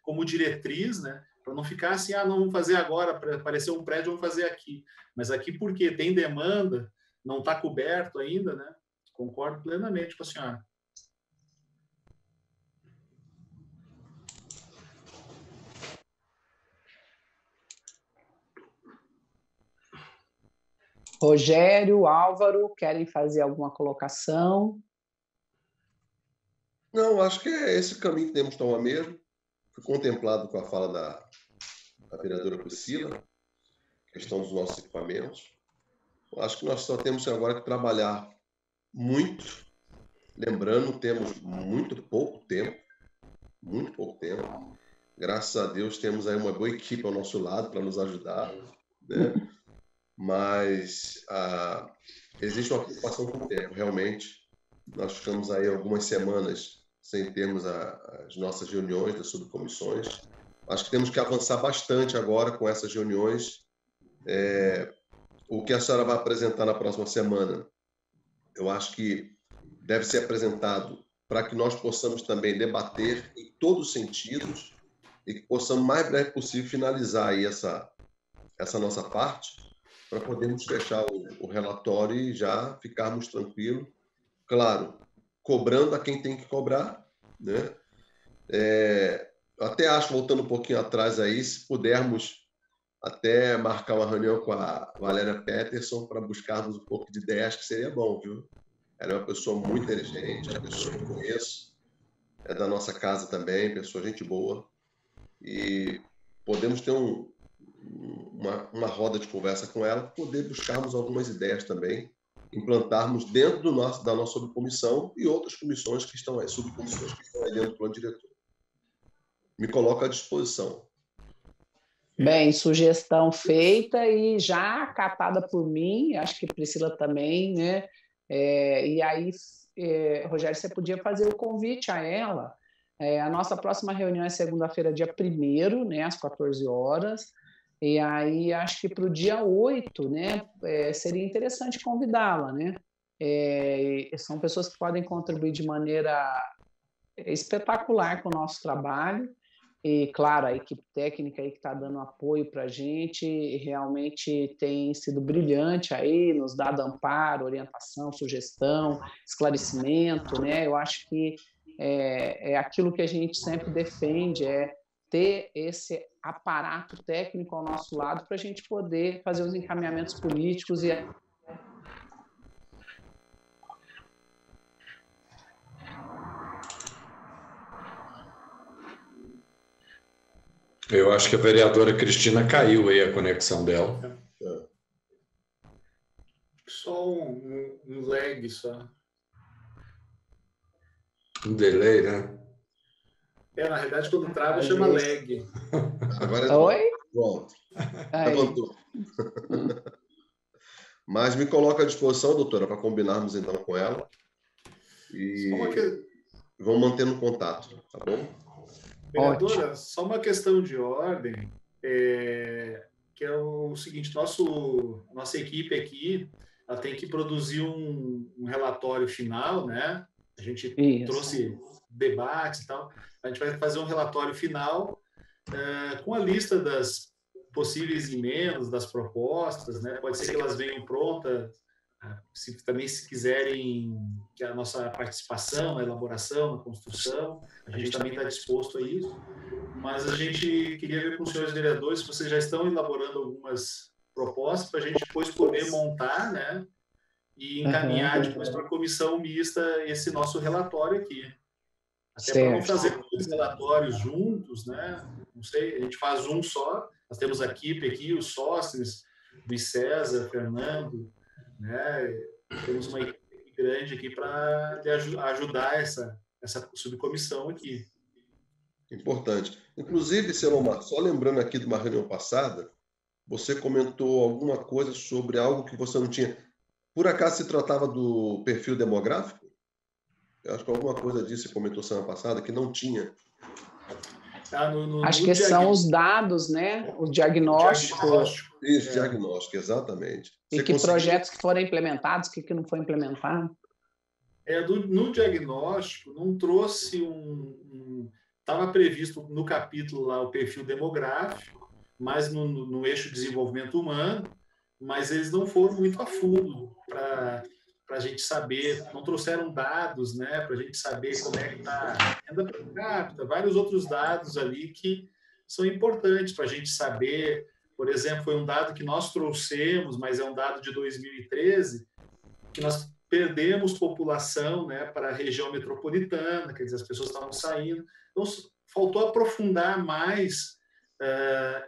como diretriz, né? Para não ficar assim, não vamos fazer agora, para aparecer um prédio, vamos fazer aqui. Mas aqui porque tem demanda, não está coberto ainda, né? Concordo plenamente com a senhora. Rogério, Álvaro, querem fazer alguma colocação? Não, acho que é esse caminho que temos que tomar mesmo. Fui contemplado com a fala da vereadora Priscila, questão dos nossos equipamentos. Eu acho que nós só temos agora que trabalhar muito. Lembrando, temos muito pouco tempo. Graças a Deus temos aí uma boa equipe ao nosso lado para nos ajudar, né? Mas existe uma preocupação com o tempo, realmente. Nós ficamos aí algumas semanas sem termos as nossas reuniões das subcomissões. Acho que temos que avançar bastante agora com essas reuniões. O que a senhora vai apresentar na próxima semana, eu acho que deve ser apresentado para que nós possamos também debater em todos os sentidos e que possamos, o mais breve possível, finalizar aí essa nossa parte para podermos fechar o relatório e já ficarmos tranquilos. Claro, cobrando a quem tem que cobrar, né? Eu até acho, voltando um pouquinho atrás aí, se pudermos até marcar uma reunião com a Valéria Peterson para buscarmos um pouco de ideias, que seria bom, viu? Ela é uma pessoa muito inteligente, é uma pessoa que eu conheço, é da nossa casa também, pessoa gente boa, e podemos ter uma roda de conversa com ela, poder buscarmos algumas ideias também, implantarmos dentro da nossa subcomissão e outras comissões que estão aí, subcomissões que estão aí dentro do plano diretor. Me coloco à disposição. Bem, sugestão feita e já acatada por mim, acho que Priscila também, né? E aí, Rogério, você podia fazer o convite a ela. A nossa próxima reunião é segunda-feira, dia 1º, né, às 14 horas. E aí, acho que para o dia 8, né, seria interessante convidá-la, né? São pessoas que podem contribuir de maneira espetacular com o nosso trabalho. E, claro, a equipe técnica aí que está dando apoio para a gente realmente tem sido brilhante aí, nos dado amparo, orientação, sugestão, esclarecimento, né? Eu acho que é aquilo que a gente sempre defende, ter esse aparato técnico ao nosso lado para a gente poder fazer os encaminhamentos políticos e Eu acho que a vereadora Cristina caiu aí a conexão dela. Só um lag, só. Um delay, né? Na realidade, quando trava, chama lag. Agora Oi? Pronto. Levantou. Mas me coloca à disposição, doutora, para combinarmos então com ela. E vamos mantendo contato, tá bom? Vereadora, só uma questão de ordem, que é o seguinte, nossa equipe aqui, ela tem que produzir um relatório final, né? A gente trouxe debates e tal, a gente vai fazer um relatório final com a lista das possíveis emendas, das propostas, né? Pode ser que elas venham prontas, se quiserem que a nossa participação na elaboração, na construção, a gente também está disposto a isso, mas a gente queria ver com os senhores vereadores se vocês já estão elaborando algumas propostas para a gente depois poder montar, né, e encaminhar depois para a comissão mista esse nosso relatório aqui. Até para não fazer dois relatórios juntos, né, não sei, a gente faz um só, nós temos a equipe aqui, os sócios, Luiz César, Fernando, né? Temos uma equipe grande aqui para ajudar essa subcomissão aqui. Importante. Inclusive, Selomar, só lembrando aqui de uma reunião passada, você comentou alguma coisa sobre algo que você não tinha. Por acaso se tratava do perfil demográfico? Eu acho que alguma coisa disso você comentou semana passada que não tinha. Acho que são os dados, né? O diagnóstico. Isso, diagnóstico, exatamente. E que projetos que foram implementados, o que não foi implementado. No diagnóstico, não trouxe estava previsto no capítulo lá o perfil demográfico, mas no eixo desenvolvimento humano, mas eles não foram muito a fundo para a gente saber, não trouxeram dados, né, para a gente saber como é que está a renda per capita, vários outros dados ali que são importantes para a gente saber. Por exemplo, foi um dado que nós trouxemos, mas é um dado de 2013, que nós perdemos população, né, para a região metropolitana, quer dizer, as pessoas estavam saindo. Então, faltou aprofundar mais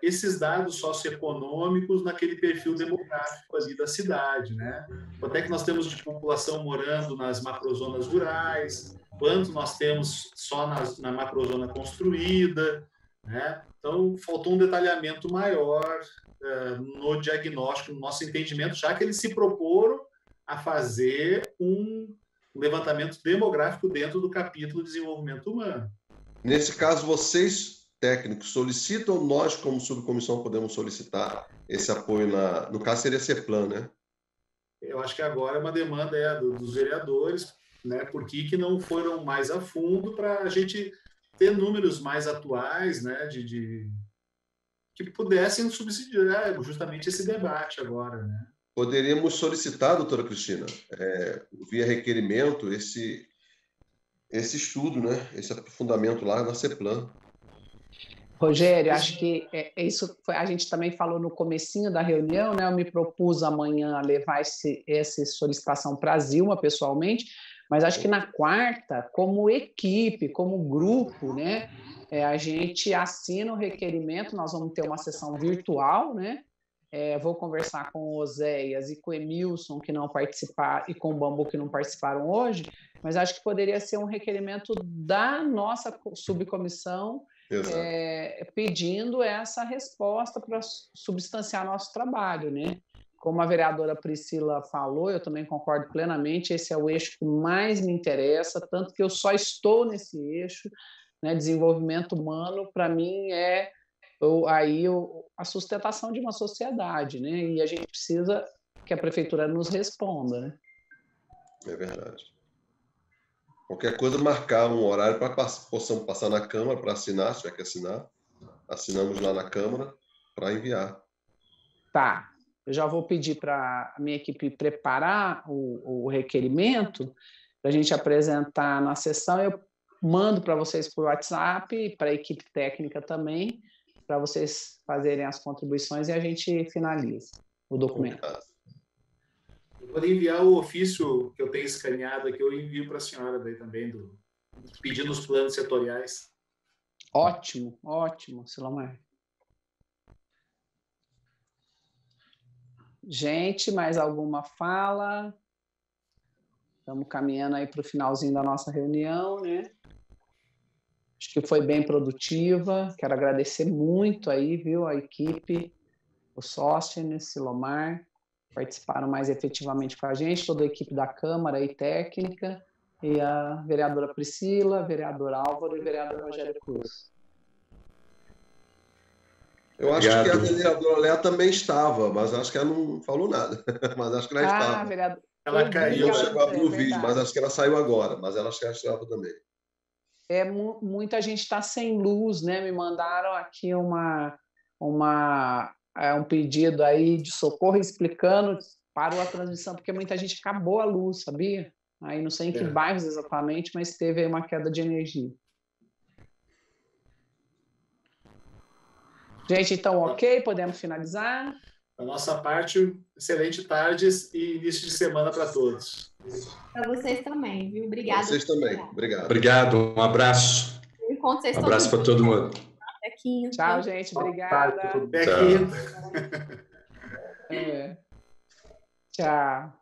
esses dados socioeconômicos naquele perfil demográfico ali da cidade, né? Quanto é que nós temos de população morando nas macrozonas rurais, quanto nós temos só na macrozona construída, né? Então, faltou um detalhamento maior no diagnóstico, no nosso entendimento, já que eles se proporam a fazer um levantamento demográfico dentro do capítulo de desenvolvimento humano. Nesse caso, vocês, técnicos, solicitam, nós, como subcomissão, podemos solicitar esse apoio, no caso seria CEPLAN, né? Eu acho que agora é uma demanda dos vereadores, né? Por que não foram mais a fundo para a gente ter números mais atuais, né? Que pudessem subsidiar justamente esse debate agora, né? Poderíamos solicitar, doutora Cristina, via requerimento, esse estudo, né? Esse aprofundamento lá na CEPLAN. Rogério, acho que isso a gente também falou no comecinho da reunião, né? Eu me propus amanhã levar essa solicitação para a Zilma pessoalmente, mas acho que na quarta, como equipe, como grupo, né? A gente assina o requerimento, nós vamos ter uma sessão virtual, né? Vou conversar com o Oséias e com o Emilson, que não participaram, e com o Bambu, que não participaram hoje, mas acho que poderia ser um requerimento da nossa subcomissão, pedindo essa resposta para substanciar nosso trabalho, né? Como a vereadora Priscila falou, eu também concordo plenamente, esse é o eixo que mais me interessa, tanto que eu só estou nesse eixo, né? Desenvolvimento humano, para mim, a sustentação de uma sociedade, né? E a gente precisa que a prefeitura nos responda, né? É verdade. Qualquer coisa, marcar um horário para possamos passar na Câmara para assinar, se tiver que assinar. Assinamos lá na Câmara para enviar. Tá. Eu já vou pedir para a minha equipe preparar o requerimento para a gente apresentar na sessão. Eu mando para vocês por WhatsApp, para a equipe técnica também, para vocês fazerem as contribuições e a gente finaliza o documento. Vou enviar o ofício que eu tenho escaneado aqui, eu envio para a senhora daí também, pedindo os planos setoriais. Ótimo, ótimo, Silomar. Gente, mais alguma fala? Estamos caminhando aí para o finalzinho da nossa reunião, né? Acho que foi bem produtiva. Quero agradecer muito aí, viu, a equipe, o Sóstenes, Silomar, participaram mais efetivamente com a gente, toda a equipe da Câmara e técnica, e a vereadora Priscila, vereador Álvaro e vereador Rogério Cruz. Eu acho que a vereadora Léa também estava, mas acho que ela não falou nada. Mas acho que ela estava. Vereador... Ela caiu. Não chegou a abrir o vídeo, mas acho que ela saiu agora. Mas ela acho que ela estava também. Muita gente está sem luz, né? Me mandaram aqui um pedido aí de socorro explicando, parou a transmissão, porque muita gente acabou a luz, sabia? Aí não sei em que bairros exatamente, mas teve aí uma queda de energia. Gente, então, ok? Podemos finalizar? Da nossa parte, excelente tarde e início de semana para todos. Para vocês também, viu? Obrigada. Vocês também. Obrigado. Obrigado. Um abraço. Um abraço para todo mundo. Até quinta. Tchau, gente. Obrigada. Até quinta. Tchau.